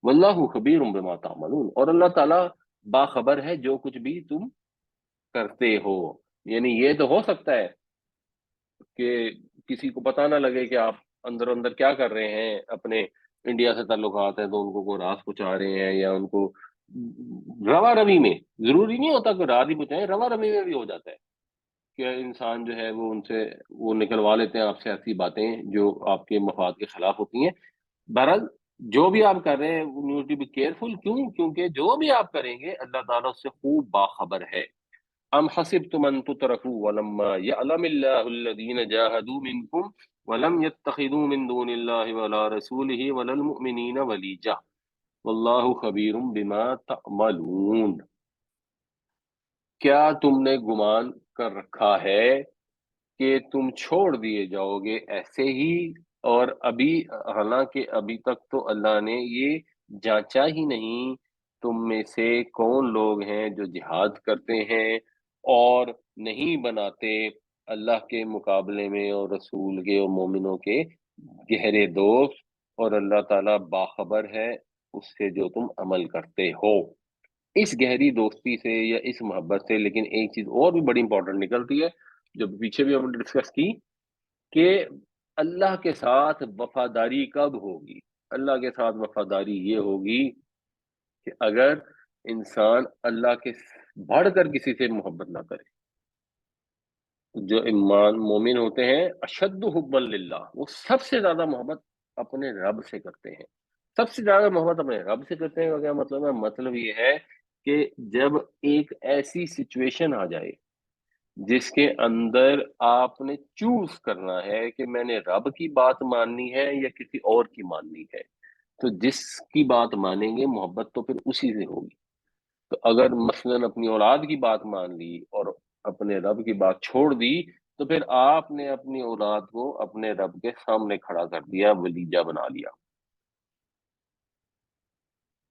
واللہ خبیر بما تعملون، اور اللہ تعالیٰ باخبر ہے جو کچھ بھی تم کرتے ہو۔ یعنی یہ تو ہو سکتا ہے کہ کسی کو پتہ نہ لگے کہ آپ اندر اندر کیا کر رہے ہیں، اپنے انڈیا سے تعلقات ہیں تو ان کو کوئی راز پہنچا رہے ہیں، یا ان کو روا روی میں، ضروری نہیں ہوتا کہ راز ہی پہنچائیں، روا روی میں بھی ہو جاتا ہے کہ انسان جو ہے وہ ان سے وہ نکلوا لیتے ہیں آپ سے ایسی باتیں جو آپ کے مفاد کے خلاف ہوتی ہیں۔ بہرحال جو بھی آپ کر رہے ہیں یو ٹو بی کیئرفل، کیونکہ جو بھی آپ کریں گے اللہ تعالیٰ اس سے خوب باخبر ہے۔ ام حسبتم ان تتركوا ولما يعلم الله الذين جاهدوا منكم ولم يتخذوا من دون الله ولا رسوله ولا المؤمنين وليجا والله خبير بما تعملون۔ کیا تم نے گمان کر رکھا ہے کہ تم چھوڑ دیے جاؤ گے ایسے ہی، اور ابھی حالانکہ ابھی تک تو اللہ نے یہ جانچا ہی نہیں تم میں سے کون لوگ ہیں جو جہاد کرتے ہیں اور نہیں بناتے اللہ کے مقابلے میں اور رسول کے اور مومنوں کے گہرے دوست، اور اللہ تعالیٰ باخبر ہے اس سے جو تم عمل کرتے ہو۔ اس گہری دوستی سے یا اس محبت سے لیکن ایک چیز اور بھی بڑی امپورٹنٹ نکلتی ہے جو پیچھے بھی ہم نے ڈسکس کی، کہ اللہ کے ساتھ وفاداری کب ہوگی؟ اللہ کے ساتھ وفاداری یہ ہوگی کہ اگر انسان اللہ کے بڑھ کر کسی سے محبت نہ کرے۔ جو ایمان مومن ہوتے ہیں اشد حبا للہ، وہ سب سے زیادہ محبت اپنے رب سے کرتے ہیں، سب سے زیادہ محبت اپنے رب سے کرتے ہیں کا کیا مطلب ہے؟ مطلب یہ ہے کہ جب ایک ایسی سچویشن آ جائے جس کے اندر آپ نے چوز کرنا ہے کہ میں نے رب کی بات ماننی ہے یا کسی اور کی ماننی ہے، تو جس کی بات مانیں گے محبت تو پھر اسی سے ہوگی۔ تو اگر مثلاً اپنی اولاد کی بات مان لی اور اپنے رب کی بات چھوڑ دی، تو پھر آپ نے اپنی اولاد کو اپنے رب کے سامنے کھڑا کر دیا، ولیجہ بنا لیا۔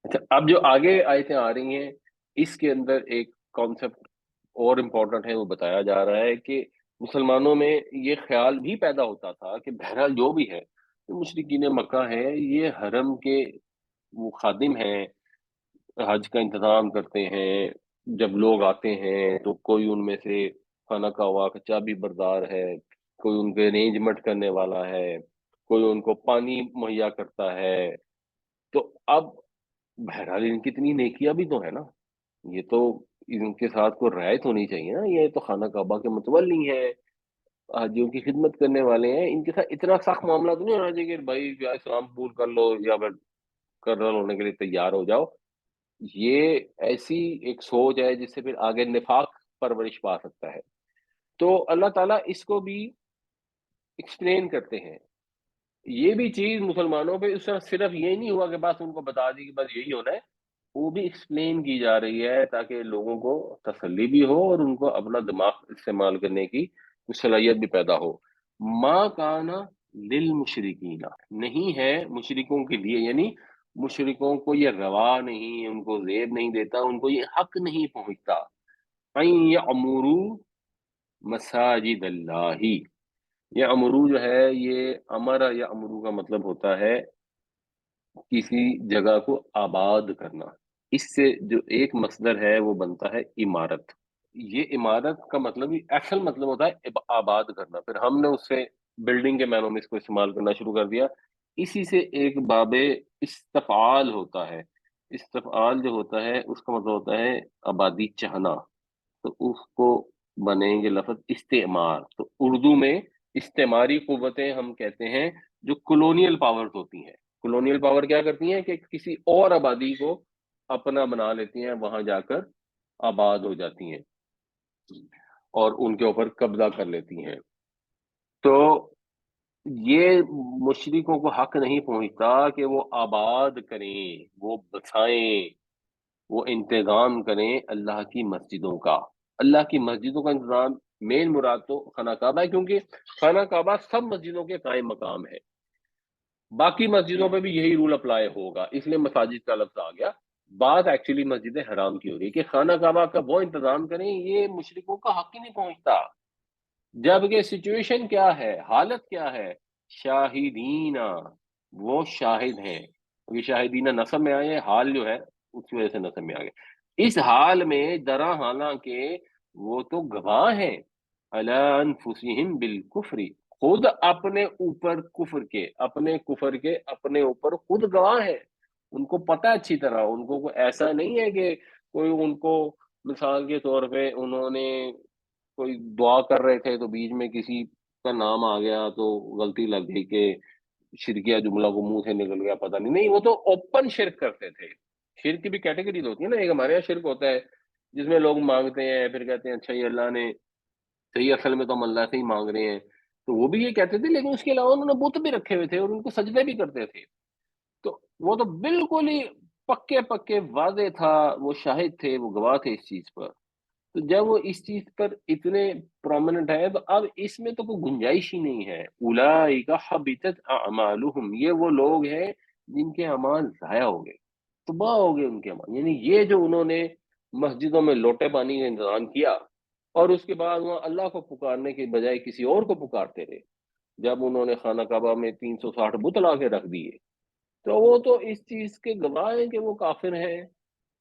اچھا، اب جو آگے آیتیں آ رہی ہیں اس کے اندر ایک کانسیپٹ اور امپورٹنٹ ہے، وہ بتایا جا رہا ہے کہ مسلمانوں میں یہ خیال بھی پیدا ہوتا تھا کہ بہرحال جو بھی ہے، مشرکین مکہ ہے، یہ حرم کے وہ خادم ہیں، حج کا انتظام کرتے ہیں، جب لوگ آتے ہیں تو کوئی ان میں سے خانہ کعبہ کا چابی بردار ہے، کوئی ان کے ارینجمنٹ کرنے والا ہے، کوئی ان کو پانی مہیا کرتا ہے۔ تو اب بہرحال ان کی اتنی نیکیاں بھی تو ہے نا، یہ تو ان کے ساتھ کوئی رعایت ہونی چاہیے نا، یہ تو خانہ کعبہ کے متولی ہیں، حاجیوں کی خدمت کرنے والے ہیں، ان کے ساتھ اتنا سخت معاملہ تو نہیں ہونا چاہیے کہ بھائی یا اسلام قبول کر لو یا پھر کرنل ہونے کے لیے تیار ہو جاؤ۔ یہ ایسی ایک سوچ ہے جس سے پھر آگے نفاق پرورش پا سکتا ہے۔ تو اللہ تعالیٰ اس کو بھی ایکسپلین کرتے ہیں، یہ بھی چیز مسلمانوں پہ اس طرح صرف یہ نہیں ہوا کہ بس ان کو بتا دی کہ بس یہی ہونا ہے، وہ بھی ایکسپلین کی جا رہی ہے تاکہ لوگوں کو تسلی بھی ہو اور ان کو اپنا دماغ استعمال کرنے کی صلاحیت بھی پیدا ہو۔ ما کانا للمشرکین، نہیں ہے مشرکوں کے لیے، یعنی مشرکوں کو یہ روا نہیں، ان کو زیب نہیں دیتا، ان کو یہ حق نہیں پہنچتا ان یعمروا مساجد اللہ۔ یہ امرو جو ہے، یہ امر یا امرو کا مطلب ہوتا ہے کسی جگہ کو آباد کرنا، اس سے جو ایک مصدر ہے وہ بنتا ہے عمارت۔ یہ عمارت کا مطلب ہی اصل مطلب ہوتا ہے آباد کرنا، پھر ہم نے اس سے بلڈنگ کے معنوں میں اس کو استعمال کرنا شروع کر دیا۔ اسی سے ایک باب استفعال ہوتا ہے، استفعال جو ہوتا ہے اس کا مطلب ہوتا ہے آبادی چاہنا، تو اس کو بنیں گے لفظ استعمار۔ تو اردو میں استعماری قوتیں ہم کہتے ہیں جو کولونیل پاورز ہوتی ہیں۔ کولونیل پاور کیا کرتی ہیں کہ کسی اور آبادی کو اپنا بنا لیتی ہیں، وہاں جا کر آباد ہو جاتی ہیں اور ان کے اوپر قبضہ کر لیتی ہیں۔ تو یہ مشرکوں کو حق نہیں پہنچتا کہ وہ آباد کریں، وہ بسائیں، وہ انتظام کریں اللہ کی مسجدوں کا۔ اللہ کی مسجدوں کا انتظام مین مراد تو خانہ کعبہ ہے، کیونکہ خانہ کعبہ سب مسجدوں کے قائم مقام ہے، باقی مسجدوں پہ بھی یہی رول اپلائی ہوگا، اس لیے مساجد کا لفظ آ گیا۔ بات ایکچولی مسجد حرام کی ہو رہی ہے کہ خانہ کعبہ کا وہ انتظام کریں، یہ مشرکوں کا حق ہی نہیں پہنچتا۔ جبکہ سچویشن کیا ہے، حالت کیا ہے؟ شاہدین، وہ شاہد ہیں، یہ شاہدین نصب میں آئے، حال جو ہے اس کی وجہ سے نصب میں آ گئے۔ اس حال میں درا حالانکہ وہ تو گواہ ہیں، علی انفسہم بالکفر، خود اپنے اوپر کفر کے، اپنے کفر کے اپنے اوپر خود گواہ ہیں، ان کو پتہ اچھی طرح، ان کو کوئی ایسا نہیں ہے کہ کوئی ان کو مثال کے طور پہ انہوں نے کوئی دعا کر رہے تھے تو بیچ میں کسی کا نام آ گیا تو غلطی لگ گئی کہ شرکیہ جملہ کو منہ سے نکل گیا، پتہ نہیں، نہیں وہ تو اوپن شرک کرتے تھے۔ شرک کی بھی کیٹیگریز ہوتی ہے نا، ایک ہمارے یہاں شرک ہوتا ہے جس میں لوگ مانگتے ہیں پھر کہتے ہیں اچھا یہ اللہ نے صحیح، اصل میں تو ہم اللہ سے ہی مانگ رہے ہیں، تو وہ بھی یہ کہتے تھے، لیکن اس کے علاوہ انہوں نے بت بھی رکھے ہوئے تھے اور ان کو سجدے بھی کرتے تھے، تو وہ تو بالکل ہی پکے پکے واضح تھا، وہ شاہد تھے، وہ گواہ تھے اس چیز پر۔ تو جب وہ اس چیز پر اتنے پرومیننٹ ہے تو اب اس میں تو کوئی گنجائش ہی نہیں ہے۔ اولئک حبطت اعمالہم، یہ وہ لوگ ہیں جن کے اعمال ضائع ہو گئے، تباہ ہو گئے ان کے اعمال، یعنی یہ جو انہوں نے مسجدوں میں لوٹے پانی کا انتظام کیا اور اس کے بعد وہاں اللہ کو پکارنے کے بجائے کسی اور کو پکارتے رہے، جب انہوں نے خانہ کعبہ میں 360 بت لا کے رکھ دیے، تو وہ تو اس چیز کے گواہ ہیں کہ وہ کافر ہیں،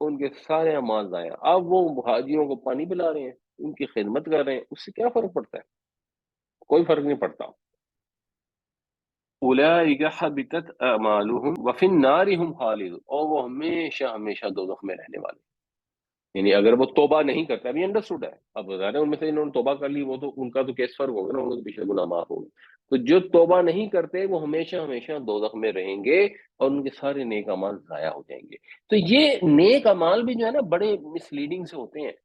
ان کے سارے اعمال ضائع۔ اب وہ حاجیوں کو پانی پلا رہے ہیں، ان کی خدمت کر رہے ہیں، اس سے کیا فرق پڑتا ہے؟ کوئی فرق نہیں پڑتا۔ اولئک حبطت اعمالهم وفی النار هم خالدون، اور وہ ہمیشہ ہمیشہ دوزخ میں رہنے والے ہیں۔ یعنی اگر وہ توبہ نہیں کرتے، ابھی انڈرسٹوڈ ہے، اب ظاہر ہے ان میں سے انہوں نے توبہ کر لی، وہ تو ان کا تو کیس فرق ہوگا نا، ان کو پیچھے گناہ معاف ہوگا، تو جو توبہ نہیں کرتے وہ ہمیشہ ہمیشہ دوزخ میں رہیں گے اور ان کے سارے نیک اعمال ضائع ہو جائیں گے۔ تو یہ نیک اعمال بھی جو ہے نا بڑے مس لیڈنگ سے ہوتے ہیں۔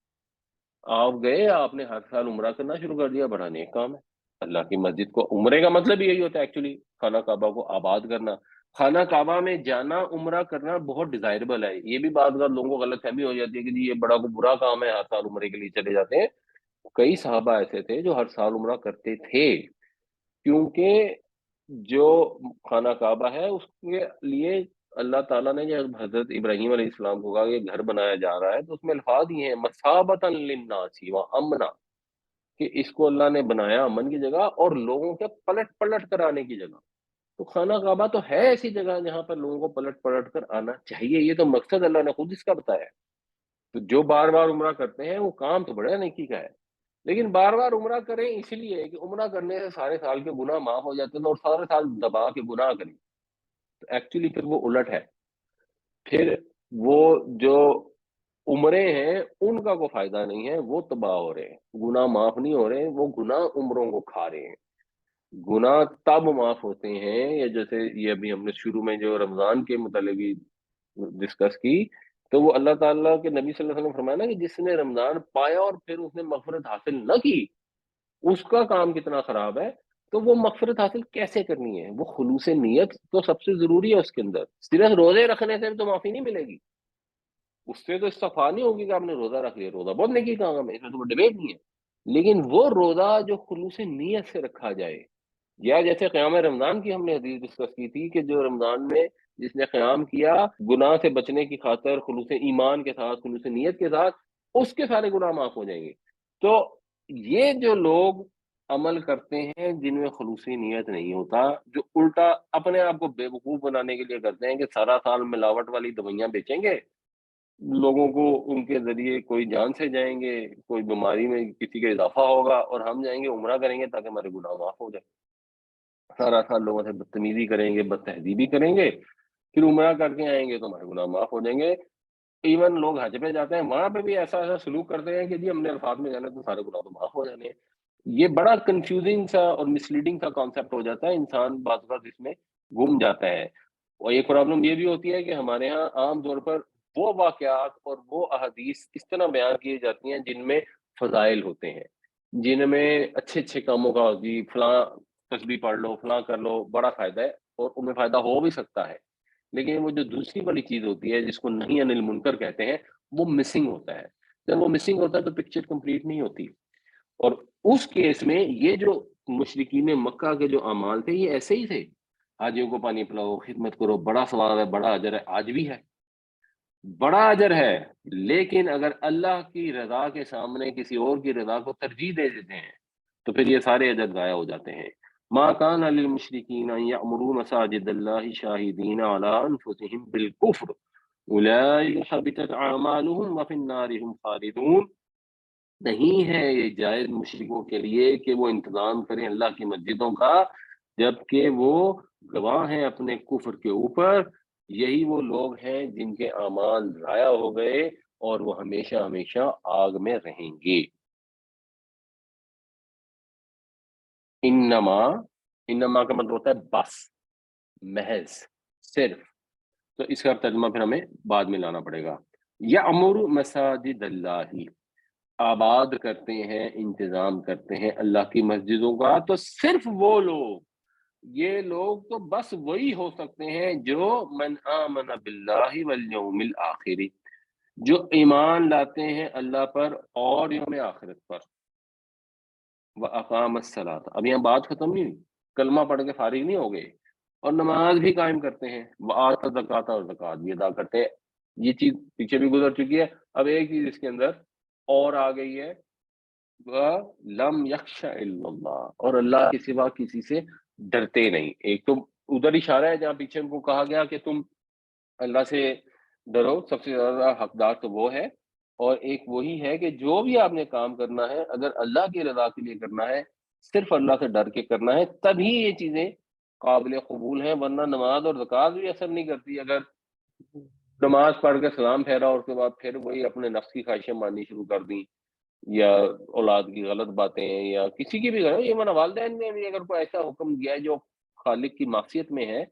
آپ گئے، آپ نے ہر سال عمرہ کرنا شروع کر دیا، بڑا نیک کام ہے، اللہ کی مسجد کو، عمرے کا مطلب یہی ہوتا ہے ایکچولی، خانہ کعبہ کو آباد کرنا۔ خانہ کعبہ میں جانا، عمرہ کرنا بہت ڈیزائربل ہے، یہ بھی بعض بار لوگوں کو غلط فہمی ہو جاتی ہے کہ جی یہ بڑا کو برا کام ہے، ہر سال عمرے کے لیے چلے جاتے ہیں۔ کئی صحابہ ایسے تھے جو ہر سال عمرہ کرتے تھے، کیونکہ جو خانہ کعبہ ہے اس کے لیے اللہ تعالیٰ نے جب حضرت ابراہیم علیہ السلام کو کہا کہ گھر بنایا جا رہا ہے تو اس میں الفاظ یہ ہیں مثابۃ للناس و امنا، کہ اس کو اللہ نے بنایا امن کی جگہ اور لوگوں کے پلٹ پلٹ کر آنے کی جگہ۔ تو خانہ کعبہ تو ہے ایسی جگہ جہاں پر لوگوں کو پلٹ پلٹ کر آنا چاہیے، یہ تو مقصد اللہ نے خود اس کا بتایا ہے۔ تو جو بار بار عمرہ کرتے ہیں وہ کام تو بڑا نیکی کا ہے، لیکن بار بار عمرہ کریں اس لیے کہ عمرہ کرنے سے سارے سال کے گناہ معاف ہو جاتے ہیں اور سارے سال دبا کے گناہ کریں، تو ایکچولی پھر وہ الٹ ہے، پھر وہ جو عمرے ہیں ان کا کوئی فائدہ نہیں ہے، وہ تباہ ہو رہے ہیں، گناہ معاف نہیں ہو رہے، وہ گناہ عمروں کو کھا رہے ہیں۔ گناہ تب معاف ہوتے ہیں، یا جیسے یہ ابھی ہم نے شروع میں جو رمضان کے متعلق ڈسکس کی، تو وہ اللہ تعالیٰ کے نبی صلی اللہ علیہ وسلم نے فرمایا نا کہ جس نے رمضان پایا اور پھر اس نے مغفرت حاصل نہ کی، اس کا کام کتنا خراب ہے۔ تو وہ مغفرت حاصل کیسے کرنی ہے؟ وہ خلوص نیت تو سب سے ضروری ہے اس کے اندر، صرف روزے رکھنے سے تو معافی نہیں ملے گی، اس سے تو استغفار نہیں ہوگی کہ آپ نے روزہ رکھ لیا، روزہ بہت نیکی کا کام ہے، اس میں تو کوئی ڈبیٹ نہیں ہے، لیکن وہ روزہ جو خلوص نیت سے رکھا جائے، یا جیسے قیام رمضان کی ہم نے حدیث ڈسکس کی تھی کہ جو رمضان میں جس نے قیام کیا گناہ سے بچنے کی خاطر، خلوص ایمان کے ساتھ، خلوص نیت کے ساتھ، اس کے سارے گناہ معاف ہو جائیں گے۔ تو یہ جو لوگ عمل کرتے ہیں جن میں خلوصی نیت نہیں ہوتا، جو الٹا اپنے آپ کو بے وقوف بنانے کے لیے کرتے ہیں کہ سارا سال ملاوٹ والی دوائیاں بیچیں گے، لوگوں کو ان کے ذریعے کوئی جان سے جائیں گے، کوئی بیماری میں کسی کا اضافہ ہوگا اور ہم جائیں گے عمرہ کریں گے تاکہ ہمارے گناہ معاف ہو جائے، سارا سال لوگوں سے بدتمیزی کریں گے، بد تہذیبی کریں گے، پھر عمرہ کر کے آئیں گے تو ہمارے گناہ معاف ہو جائیں گے۔ ایون لوگ حج پہ جاتے ہیں، وہاں پہ بھی ایسا ایسا سلوک کرتے ہیں کہ جی ہم نے عرفات میں جانا ہے تو سارے گناہ تو معاف ہو جانے ہیں۔ یہ بڑا کنفیوزنگ سا اور مسلیڈنگ سا کانسیپٹ ہو جاتا ہے، انسان بعض اوقات اس میں گم جاتا ہے۔ اور ایک پرابلم یہ بھی ہوتی ہے کہ ہمارے ہاں عام طور پر وہ واقعات اور وہ احادیث اس طرح بیان کی جاتی ہیں جن میں فضائل ہوتے ہیں، جن میں اچھے اچھے کاموں کا، جی فلاں تسبیح پڑھ لو، فلاں کر لو، بڑا فائدہ ہے اور ان میں فائدہ ہو بھی سکتا ہے، لیکن وہ جو دوسری والی چیز ہوتی ہے جس کو نہی عن المنکر کہتے ہیں، وہ مسنگ ہوتا ہے۔ جب وہ مسنگ ہوتا ہے تو پکچر کمپلیٹ نہیں ہوتی۔ اور اس کیس میں یہ جو مشرکین مکہ کے جو اعمال تھے یہ ایسے ہی تھے، حاجیوں کو پانی پلاؤ، خدمت کرو، بڑا ثواب ہے، بڑا اجر ہے، آج بھی ہے، بڑا اجر ہے، لیکن اگر اللہ کی رضا کے سامنے کسی اور کی رضا کو ترجیح دے دیتے ہیں تو پھر یہ سارے اجر ضائع ہو جاتے ہیں۔ ما کان للمشرکین ان یعمروا مساجد اللہ شاہدین علی انفسہم بالکفر اولئک حبطت اعمالہم وفی النار ہم خالدون۔ نہیں ہے یہ جائز مشرکوں کے لیے کہ وہ انتظام کریں اللہ کی مسجدوں کا جبکہ وہ گواہ ہیں اپنے کفر کے اوپر، یہی وہ لوگ ہیں جن کے اعمال ضائع ہو گئے اور وہ ہمیشہ ہمیشہ آگ میں رہیں گے۔ انما، انما کا مطلب ہوتا ہے بس، محض، صرف، تو اس کا ترجمہ پھر ہمیں بعد میں لانا پڑے گا۔ یعمر مساجد اللہ، آباد کرتے ہیں، انتظام کرتے ہیں اللہ کی مسجدوں کا تو صرف وہ لوگ، یہ لوگ تو بس وہی ہو سکتے ہیں جو من آمن باللہ والیوم الآخر، جو ایمان لاتے ہیں اللہ پر اور یوم آخرت پر، وَأَقَامَ الصَّلَاةَ، اب یہاں بات ختم نہیں ہوئی، کلمہ پڑھ کے فارغ نہیں ہو گئے، اور نماز بھی قائم کرتے ہیں، وَآتَى الزَّكَاةَ، اور زکوٰۃ بھی ادا کرتے ہیں۔ یہ چیز پیچھے بھی گزر چکی ہے، اب ایک چیز اس کے اندر اور آ گئی ہے، وَلَمْ يَخْشَ إِلَّا اللَّهُ، اور اللہ کے سوا کسی سے ڈرتے نہیں۔ ایک تو ادھر اشارہ ہے جہاں پیچھے ان کو کہا گیا کہ تم اللہ سے ڈرو، سب سے زیادہ حقدار تو وہ ہے، اور ایک وہی ہے کہ جو بھی آپ نے کام کرنا ہے اگر اللہ کی رضا کے لیے کرنا ہے، صرف اللہ سے ڈر کے کرنا ہے، تبھی یہ چیزیں قابل قبول ہیں، ورنہ نماز اور زکوٰۃ بھی اثر نہیں کرتی۔ اگر نماز پڑھ کے سلام پھیرا اور اس کے بعد پھر وہی اپنے نفس کی خواہشیں ماننی شروع کر دیں، یا اولاد کی غلط باتیں، یا کسی کی بھی غلط، یہ من والدین نے بھی اگر کوئی ایسا حکم دیا ہے جو خالق کی معصیت میں ہے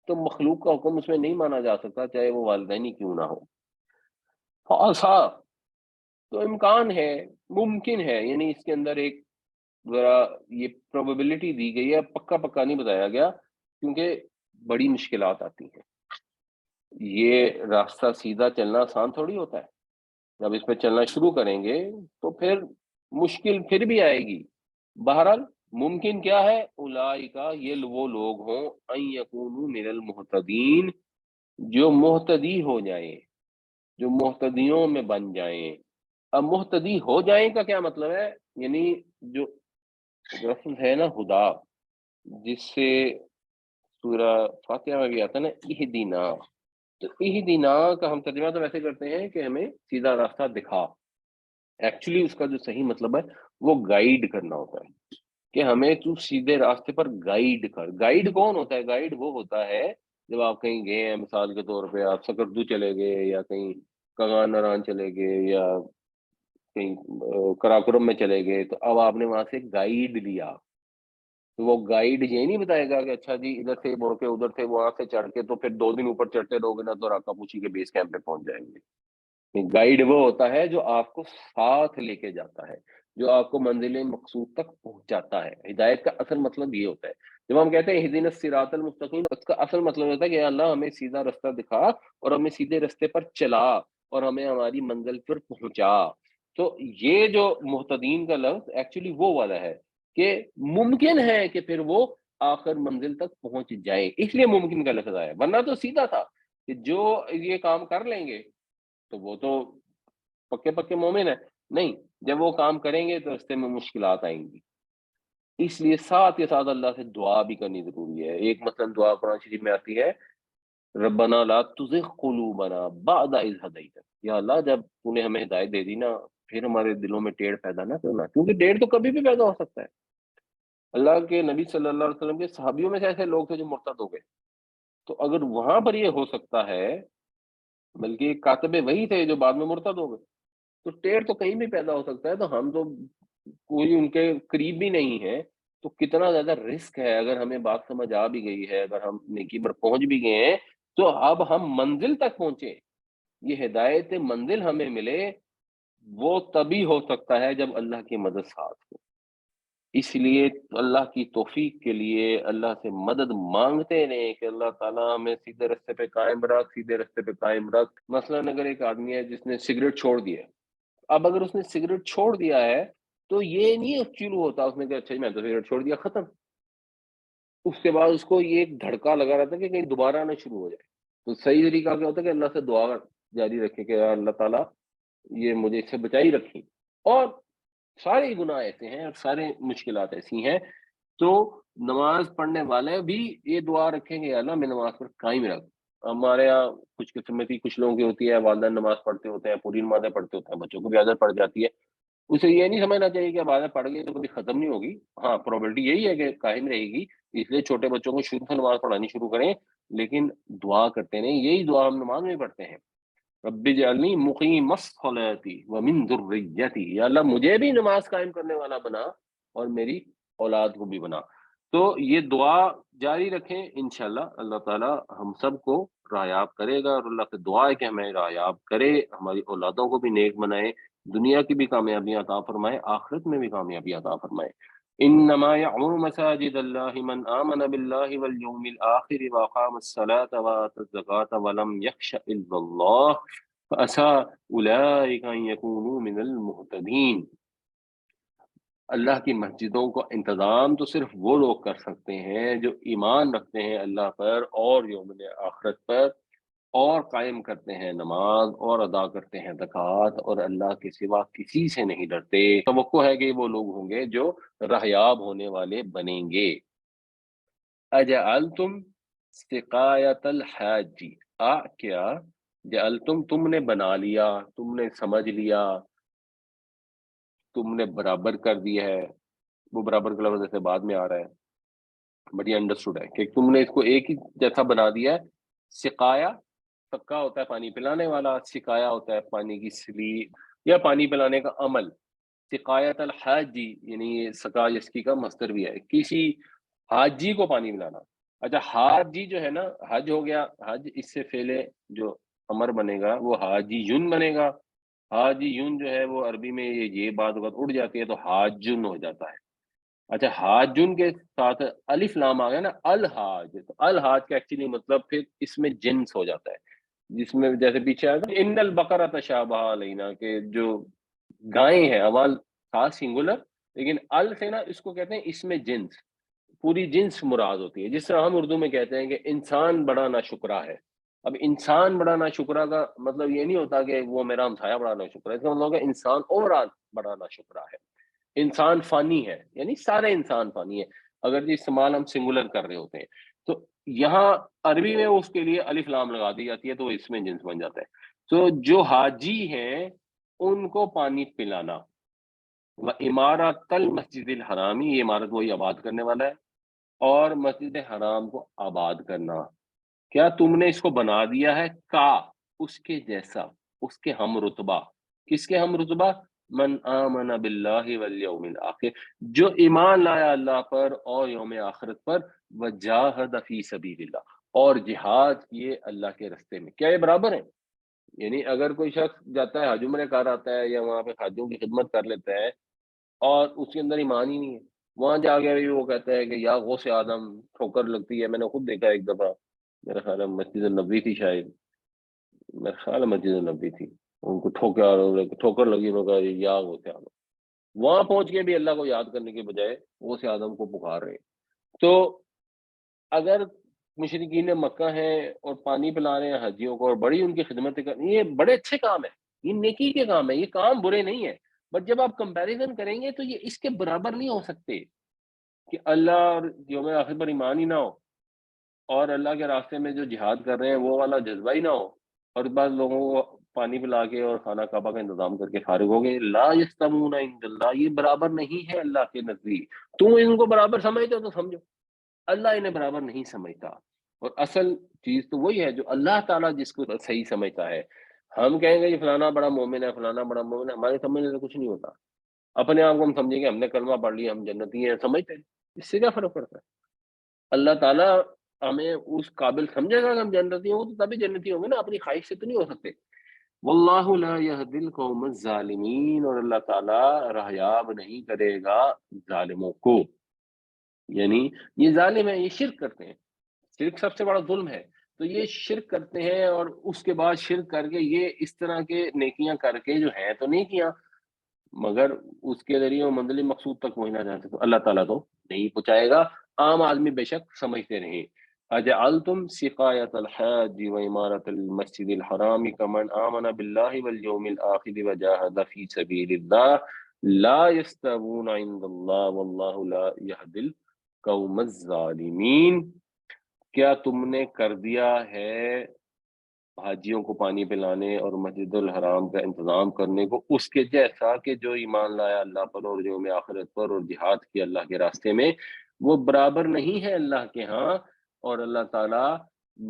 تو مخلوق کا حکم اس میں نہیں مانا جا سکتا، چاہے وہ والدین ہی کیوں نہ ہو۔ خاصا تو امکان ہے، ممکن ہے، یعنی اس کے اندر ایک ذرا یہ پروبیبلٹی دی گئی ہے، پکا پکا نہیں بتایا گیا کیونکہ بڑی مشکلات آتی ہیں۔ یہ راستہ سیدھا چلنا آسان تھوڑی ہوتا ہے، جب اس پہ چلنا شروع کریں گے تو پھر مشکل پھر بھی آئے گی۔ بہرحال ممکن کیا ہے، اولئک، یہ وہ لوگ ہوں، ان یکونوا من المہتدین، جو مہتدی ہو جائیں، جو مہتدیوں میں بن جائیں۔ اب مہتدی ہو جائیں کا کیا مطلب ہے؟ یعنی جو لفظ ہے نا ہدا، جس سے سورہ فاتحہ میں بھی آتا ہے نا اہدینا، تو اہدینا کا ہم ترجمہ تو ویسے کرتے ہیں کہ ہمیں سیدھا راستہ دکھا، ایکچولی اس کا جو صحیح مطلب ہے وہ گائیڈ کرنا ہوتا ہے، کہ ہمیں تو سیدھے راستے پر گائیڈ کر۔ گائیڈ کون ہوتا ہے؟ گائیڈ وہ ہوتا ہے جب آپ کہیں گئے ہیں، مثال کے طور پہ آپ سکردو چلے گئے، یا کہیں کغان ناران چلے گئے، یا کہیں کراکرم میں چلے گئے، تو اب آپ نے وہاں سے گائیڈ لیا، تو وہ گائیڈ یہ نہیں بتائے گا کہ اچھا جی ادھر سے مڑ کے ادھر سے وہاں سے چڑھ کے، تو پھر 2 دن اوپر چڑھتے رہو گے نا تو راکا پوچھی کے بیس کیمپ پہ پہنچ جائیں گے۔ گائیڈ وہ ہوتا ہے جو آپ کو ساتھ لے کے جاتا ہے، جو آپ کو منزل مقصود تک پہنچاتا ہے۔ ہدایت کا اصل مطلب یہ ہوتا ہے، جب ہم کہتے ہیں اہدنا الصراط المستقیم، اس کا اصل مطلب ہوتا ہے کہ اللہ ہمیں سیدھا راستہ دکھا اور ہمیں سیدھے راستے پر چلا اور ہمیں ہماری منزل پر پہنچا۔ تو یہ جو محتدین کا لفظ ایکچولی وہ والا ہے کہ ممکن ہے کہ پھر وہ آخر منزل تک پہنچ جائے، اس لیے ممکن کا لفظ آیا، ورنہ تو سیدھا تھا کہ جو یہ کام کر لیں گے تو وہ تو پکے پکے مومن ہے۔ نہیں، جب وہ کام کریں گے تو راستے میں مشکلات آئیں گی، اس لیے ساتھ کے ساتھ اللہ سے دعا بھی کرنی ضروری ہے۔ ایک مثلا دعا قرآن شریف میں آتی ہے، ربنا لا تزغ قلوبنا بعد اذ ہدیتنا، یا اللہ جب تو نے ہمیں ہدایت دے دی نا پھر ہمارے دلوں میں ٹیڑھ پیدا نہ کرنا، کیونکہ ٹیڑھ تو کبھی بھی پیدا ہو سکتا ہے۔ اللہ کے نبی صلی اللہ علیہ وسلم کے صحابیوں میں سے ایسے لوگ تھے جو مرتد ہو گئے، تو اگر وہاں پر یہ ہو سکتا ہے، بلکہ کاتب وہی تھے جو بعد میں مرتد ہو گئے، تو ٹیڑھ تو کہیں بھی پیدا ہو سکتا ہے، تو ہم تو کوئی ان کے قریب بھی نہیں ہے، تو کتنا زیادہ رسک ہے۔ اگر ہمیں بات سمجھ آ بھی گئی ہے، اگر ہم نیکی پر پہنچ بھی گئے ہیں، تو اب ہم منزل تک پہنچے، یہ ہدایت منزل ہمیں ملے، وہ تبھی ہو سکتا ہے جب اللہ کی مدد ساتھ ہو۔ اس لیے اللہ کی توفیق کے لیے اللہ سے مدد مانگتے رہیں کہ اللہ تعالیٰ ہمیں سیدھے راستے پہ قائم رکھ، سیدھے راستے پہ قائم رکھ۔ مثلاً اگر ایک آدمی ہے جس نے سگریٹ چھوڑ دیا ہے، اب اگر اس نے سگریٹ چھوڑ دیا ہے تو یہ نہیں شروع ہوتا اس نے کہ اچھا جی میں تو سگریٹ چھوڑ دیا، ختم۔ اس کے بعد اس کو یہ ایک دھڑکا لگا رہتا ہے کہ کہیں دوبارہ نہ شروع ہو جائے۔ تو صحیح طریقہ کیا ہوتا ہے کہ اللہ سے دعا جاری رکھے کہ یا اللہ تعالیٰ یہ مجھے اس سے بچائی رکھی۔ اور سارے گناہ ایسے ہیں اور سارے مشکلات ایسی ہیں، تو نماز پڑھنے والے بھی یہ دعا رکھیں گے، یا اللہ میں نماز پر قائم رکھ۔ ہمارے یہاں کچھ قسمتی کچھ لوگوں کی ہوتی ہے، والدین نماز پڑھتے ہوتے ہیں، پوری نمازیں پڑھتے ہوتے ہیں، بچوں کو بھی عادت پڑ جاتی ہے۔ اسے یہ نہیں سمجھنا چاہیے کہ اب عادت پڑ گئی تو کبھی ختم نہیں ہوگی۔ ہاں پروبیبلٹی یہی ہے کہ قائم رہے گی، اس لیے چھوٹے بچوں کو شروع سے نماز پڑھانی شروع کریں، لیکن دعا کرتے نہیں، یہی دعا ہم نماز میں پڑھتے ہیں، رب اجعلنی مقیم الصلاۃ ومن ذریتی، یا اللہ مجھے بھی نماز قائم کرنے والا بنا اور میری اولاد کو بھی بنا۔ تو یہ دعا جاری رکھیں، انشاءاللہ اللہ تعالی ہم سب کو رایاب کرے گا، اور اللہ سے دعا ہے کہ ہمیں رایاب کرے، ہماری اولادوں کو بھی نیک بنائے، دنیا کی بھی کامیابی عطا فرمائے، آخرت میں بھی کامیابی عطا فرمائے۔ انما يعمر مساجد الله من آمن بالله واليوم الآخر واقام الصلاة وآتى الزكاة ولم يخش إلا الله فعسى أولئك أن يكونوا من المهتدين۔ اللہ کی مسجدوں کا انتظام تو صرف وہ لوگ کر سکتے ہیں جو ایمان رکھتے ہیں اللہ پر اور یوم آخرت پر، اور قائم کرتے ہیں نماز اور ادا کرتے ہیں زکوٰۃ، اور اللہ کے سوا کسی سے نہیں ڈرتے۔ توقع ہے کہ وہ لوگ ہوں گے جو رہیاب ہونے والے بنیں گے۔ اجعلتم سقایت الحاج، کیا جعلتم تم نے بنا لیا، تم نے سمجھ لیا، تم نے برابر کر دیا ہے۔ وہ برابر کا لفظ ایسے بعد میں آ رہا ہے، بٹ یہ انڈرسٹوڈ ہے کہ تم نے اس کو ایک ہی جیسا بنا دیا ہے۔ سقایا، سقا ہوتا ہے پانی پلانے والا، سقایا ہوتا ہے پانی کی سلی یا پانی پلانے کا عمل۔ سقایت الحاجی یعنی یہ سقا یسقی کا مصدر بھی ہے، کسی حاجی کو پانی پلانا۔ اچھا حاجی جو ہے نا، حج ہو گیا، حج اس سے پہلے جو امر بنے گا وہ حاجی یون بنے گا۔ حاجی یون جو ہے وہ عربی میں یہ بات وقت اڑ جاتی ہے تو حاجن ہو جاتا ہے۔ اچھا حاجن کے ساتھ الف لام آ گیا نا، الحاج، تو الحاج کا ایکچولی مطلب پھر اس میں جنس ہو جاتا ہے، جس میں جیسے پیچھے آیا تھا ان البقرہ تشابہ علینا، کہ جو گائیں ہیں، اول خاص سنگولر، لیکن ال سے نا اس کو کہتے ہیں اس میں جنس، پوری جنس مراد ہوتی ہے۔ جس طرح ہم اردو میں کہتے ہیں کہ انسان بڑا ناشکرا ہے۔ اب انسان بڑا ناشکرا کا مطلب یہ نہیں ہوتا کہ وہ میرا ہمسایہ بڑا ناشکرا ہے، اس کا مطلب ہے انسان اوورآل بڑا ناشکرا ہے۔ انسان فانی ہے، یعنی سارے انسان فانی ہے، اگر یہ استعمال ہم سنگولر کر رہے ہوتے ہیں تو یہاں عربی میں اس کے لیے الف لام لگا دی جاتی ہے تو اس میں جنس بن جاتا ہے۔ تو جو حاجی ہیں ان کو پانی پلانا، وَإِمَارَةَ الْمَسْجِدِ الْحَرَامِ، یہ عمارت وہی آباد کرنے والا ہے، اور مسجد حرام کو آباد کرنا۔ کیا تم نے اس کو بنا دیا ہے کا اس کے جیسا، اس کے ہم رتبہ۔ کس کے ہم رتبہ؟ من آمن باللہ والیوم الآخر، جو ایمان لایا اللہ پر اور یوم آخرت پر، وجاہد فی سبیل اللہ، اور جہاد کیے اللہ کے رستے میں۔ کیا یہ برابر ہیں؟ یعنی اگر کوئی شخص جاتا ہے حج عمرہ کر آتا ہے یا وہاں پہ حاجیوں کی خدمت کر لیتا ہے اور اس کے اندر ایمان ہی نہیں ہے، وہاں جا کے بھی وہ کہتا ہے کہ یا غوث آدم، ٹھوکر لگتی ہے۔ میں نے خود دیکھا ایک دفعہ، میرا خیال ہے مسجد النبوی تھی شاید، میرا خیال ہے مسجد النبوی تھی، ان کو ٹھوکر لگی، انہوں نے کہا یا غوث آدم۔ وہاں پہنچ کے بھی اللہ کو یاد کرنے کے بجائے غوث آدم کو پکار رہے۔ تو اگر مشرکین مکہ ہیں اور پانی پلا رہے ہیں حجیوں کو اور بڑی ان کی خدمتیں کر، یہ بڑے اچھے کام ہیں، یہ نیکی کے کام ہے، یہ کام برے نہیں ہے، بٹ جب آپ کمپیریزن کریں گے تو یہ اس کے برابر نہیں ہو سکتے کہ اللہ اور یوم آخر پر ایمان ہی نہ ہو اور اللہ کے راستے میں جو جہاد کر رہے ہیں وہ والا جذبہ ہی نہ ہو، اور بعض لوگوں کو پانی پلا کے اور کھانا کعبہ کا انتظام کر کے فارغ ہو گئے۔ لا یستمون عند اللہ، یہ برابر نہیں ہے اللہ کے نزدیک۔ تم ان کو برابر سمجھتے ہو تو سمجھو، اللہ انہیں برابر نہیں سمجھتا، اور اصل چیز تو وہی ہے جو اللہ تعالیٰ جس کو صحیح سمجھتا ہے۔ ہم کہیں گے یہ فلانا بڑا مومن ہے، فلانا بڑا مومن ہے، ہمارے سمجھنے سے کچھ نہیں ہوتا۔ اپنے آپ کو ہم سمجھیں گے ہم نے کلمہ پڑھ لیا ہم جنتی ہیں، سمجھتے ہیں، اس سے کیا فرق پڑتا ہے؟ اللہ تعالیٰ ہمیں اس قابل سمجھے گا کہ ہم جنتی ہوں تو تبھی جنتی ہوں گے نا، اپنی خواہش سے تو نہیں ہو سکتے۔ واللہ لا یہدی القوم الظالمین، اور اللہ تعالیٰ راہیاب نہیں کرے گا ظالموں کو. یعنی یہ ظالم ہے، یہ شرک کرتے ہیں. شرک سب سے بڑا ظلم ہے. تو یہ شرک کرتے ہیں، اور اس کے بعد شرک کر کے یہ اس طرح کے نیکیاں کر کے جو ہیں تو نیکیاں، مگر اس کے ذریعے وہ منزل مقصود تک پہنچنا چاہتے تو اللہ تعالیٰ تو نہیں پہنچائے گا. عام آدمی بے شک سمجھتے رہیں. اجعلتم سقایت الحاج و امارت المسجد الحرام کمن آمن باللہ والیوم الآخر وجاہد فی سبیل اللہ لا یستوون عند اللہ واللہ لا یہدی القوم الظالمین. کیا تم نے کر دیا ہے حاجیوں کو پانی پلانے اور مسجد الحرام کا انتظام کرنے کو اس کے جیسا کہ جو ایمان لایا اللہ پر اور یوم آخرت پر اور جہاد کیا اللہ کے راستے میں؟ وہ برابر نہیں ہے اللہ کے ہاں، اور اللہ تعالی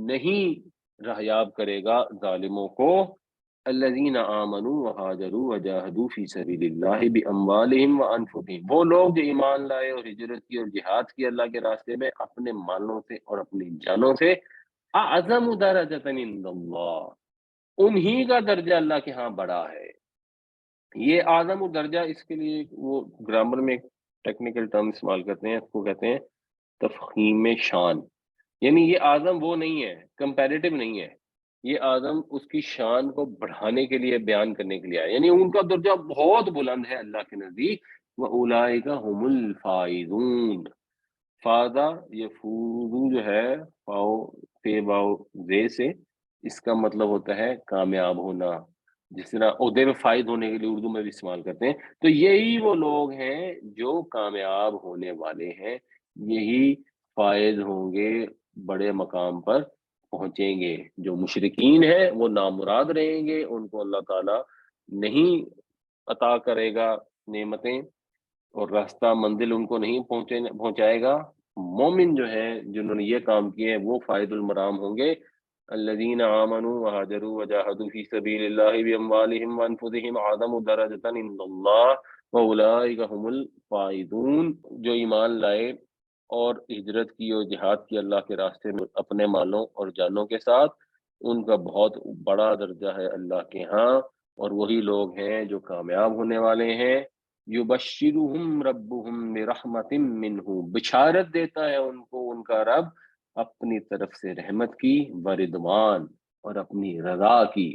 نہیں راہیاب کرے گا ظالموں کو. الذین آمنوا وہاجروا وجاہدوا فی سبیل اللہ باموالہم وانفسہم، وہ لوگ جو ایمان لائے اور ہجرت کی اور جہاد کی اللہ کے راستے میں اپنے مالوں سے اور اپنی جانوں سے. اعظم درجۃ عند اللہ، انہی کا درجہ اللہ کے ہاں بڑا ہے. یہ اعظم درجہ، اس کے لیے وہ گرامر میں ایک ٹیکنیکل ٹرم استعمال کرتے ہیں، اس کو کہتے ہیں تفخیم شان. یعنی یہ اعظم وہ نہیں ہے، کمپیریٹیو نہیں ہے، یہ اعظم اس کی شان کو بڑھانے کے لیے، بیان کرنے کے لیے ہے. یعنی ان کا درجہ بہت بلند ہے اللہ کے نزدیک. وَأُولَئِكَ هُمُ الْفَائِزُونَ. فادا یہ فوزو جو ہے فاؤ فے باؤ زے سے، اس کا مطلب ہوتا ہے کامیاب ہونا، جس طرح عہدے میں فائز ہونے کے لیے اردو میں بھی استعمال کرتے ہیں. تو یہی وہ لوگ ہیں جو کامیاب ہونے والے ہیں، یہی فائز ہوں گے، بڑے مقام پر پہنچیں گے. جو مشرکین ہیں وہ نامراد رہیں گے، ان کو اللہ تعالی نہیں عطا کرے گا نعمتیں، اور راستہ منزل ان کو نہیں پہنچائے گا. مومن جو ہے جنہوں نے یہ کام کیے ہیں وہ فائد المرام ہوں گے. الذین آمنوا وہاجروا وجاہدوا فی سبیل اللہ باموالہم وانفسہم اعظم درجۃ عند اللہ واولئک هم الفائزون. جو ایمان لائے اور ہجرت کی اور جہاد کی اللہ کے راستے میں اپنے مالوں اور جانوں کے ساتھ، ان کا بہت بڑا درجہ ہے اللہ کے ہاں، اور وہی لوگ ہیں جو کامیاب ہونے والے ہیں. یبشرہم ربہم برحمت منہ، بشارت دیتا ہے ان کو ان کا رب اپنی طرف سے رحمت کی، ورضوان اور اپنی رضا کی،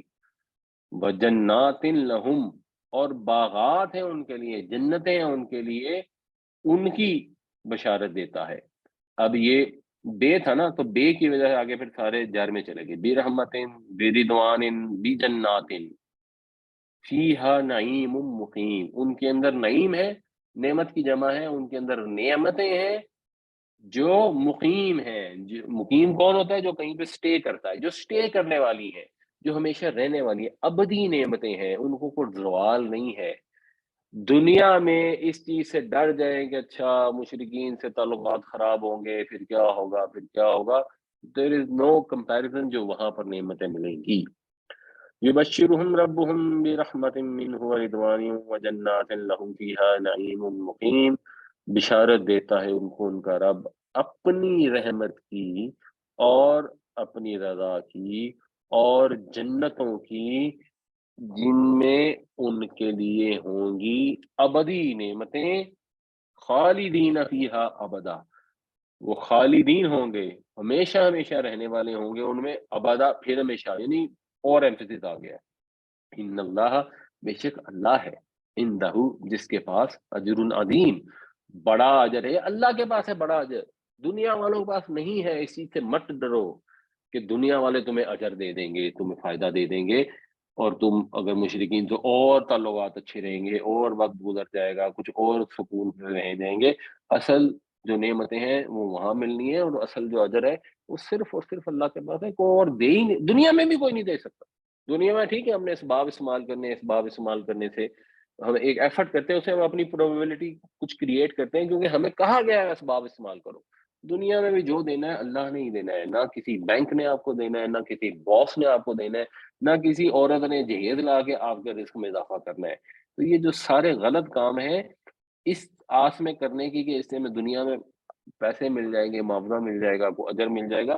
وجنات لہم اور باغات ہیں ان کے لیے، جنتیں ہیں ان کے لیے، ان کی بشارت دیتا ہے. اب یہ بے تھا نا، تو بے کی وجہ سے آگے پھر سارے جار میں چلے گئے. برحمت برضوان بجنات فیہا نعیم مقیم، ان کے اندر نعیم ہے، نعمت کی جمع ہے، ان کے اندر نعمتیں ہیں جو مقیم ہیں. مقیم کون ہوتا ہے؟ جو کہیں پہ سٹے کرتا ہے، جو سٹے کرنے والی ہے، جو ہمیشہ رہنے والی ہے، ابدی نعمتیں ہیں، ان کو کوئی زوال نہیں ہے. دنیا میں اس چیز سے ڈر جائیں کہ اچھا مشرکین سے تعلقات خراب ہوں گے، پھر کیا ہوگا، پھر کیا ہوگا. دیر از نو کمپیریزن جو وہاں پر نعمتیں ملیں گی. یبشرہم ربہم برحمت منہ ورضوان وجنات لہم فیہا نعیم مقیم، بشارت دیتا ہے ان کو ان کا رب اپنی رحمت کی اور اپنی رضا کی اور جنتوں کی، جن میں ان کے لیے ہوں گی ابدی نعمتیں، خالدین فیہا ابدا، وہ خالدین ہوں گے، ہمیشہ ہمیشہ رہنے والے ہوں گے ان میں، ابدا پھر ہمیشہ، یعنی اور ایمفیسس آ گیا. ان اللہ، بے شک اللہ ہے، عندہ جس کے پاس اجر عظیم، بڑا اجر ہے. اللہ کے پاس ہے بڑا اجر، دنیا والوں کے پاس نہیں ہے. اس چیز سے مت ڈرو کہ دنیا والے تمہیں اجر دے دیں گے، تمہیں فائدہ دے دیں گے، اور تم اگر مشرکین تو اور تعلقات اچھے رہیں گے، اور وقت گزر جائے گا، کچھ اور سکون سے رہ جائیں گے. اصل جو نعمتیں ہیں وہ وہاں ملنی ہے، اور اصل جو اجر ہے وہ صرف اور صرف اللہ کے پاس ہے. کوئی اور دے ہی نہیں، دنیا میں بھی کوئی نہیں دے سکتا. دنیا میں ٹھیک ہے ہم نے اسباب استعمال کرنے، اسباب استعمال کرنے سے ہم ایک ایفرٹ کرتے ہیں، اسے ہم اپنی پروبیبلٹی کچھ کریٹ کرتے ہیں، کیونکہ ہمیں کہا گیا ہے اسباب استعمال کرو. دنیا میں بھی جو دینا ہے اللہ نے ہی دینا ہے، نہ کسی بینک نے آپ کو دینا ہے، نہ کسی باس نے آپ کو دینا ہے، نہ کسی عورت نے جہیز لا کے آپ کے رزق میں اضافہ کرنا ہے. تو یہ جو سارے غلط کام ہیں اس آس میں کرنے کی کہ اس سے میں دنیا میں پیسے مل جائیں گے، معاوضہ مل جائے گا، کو اجر مل جائے گا،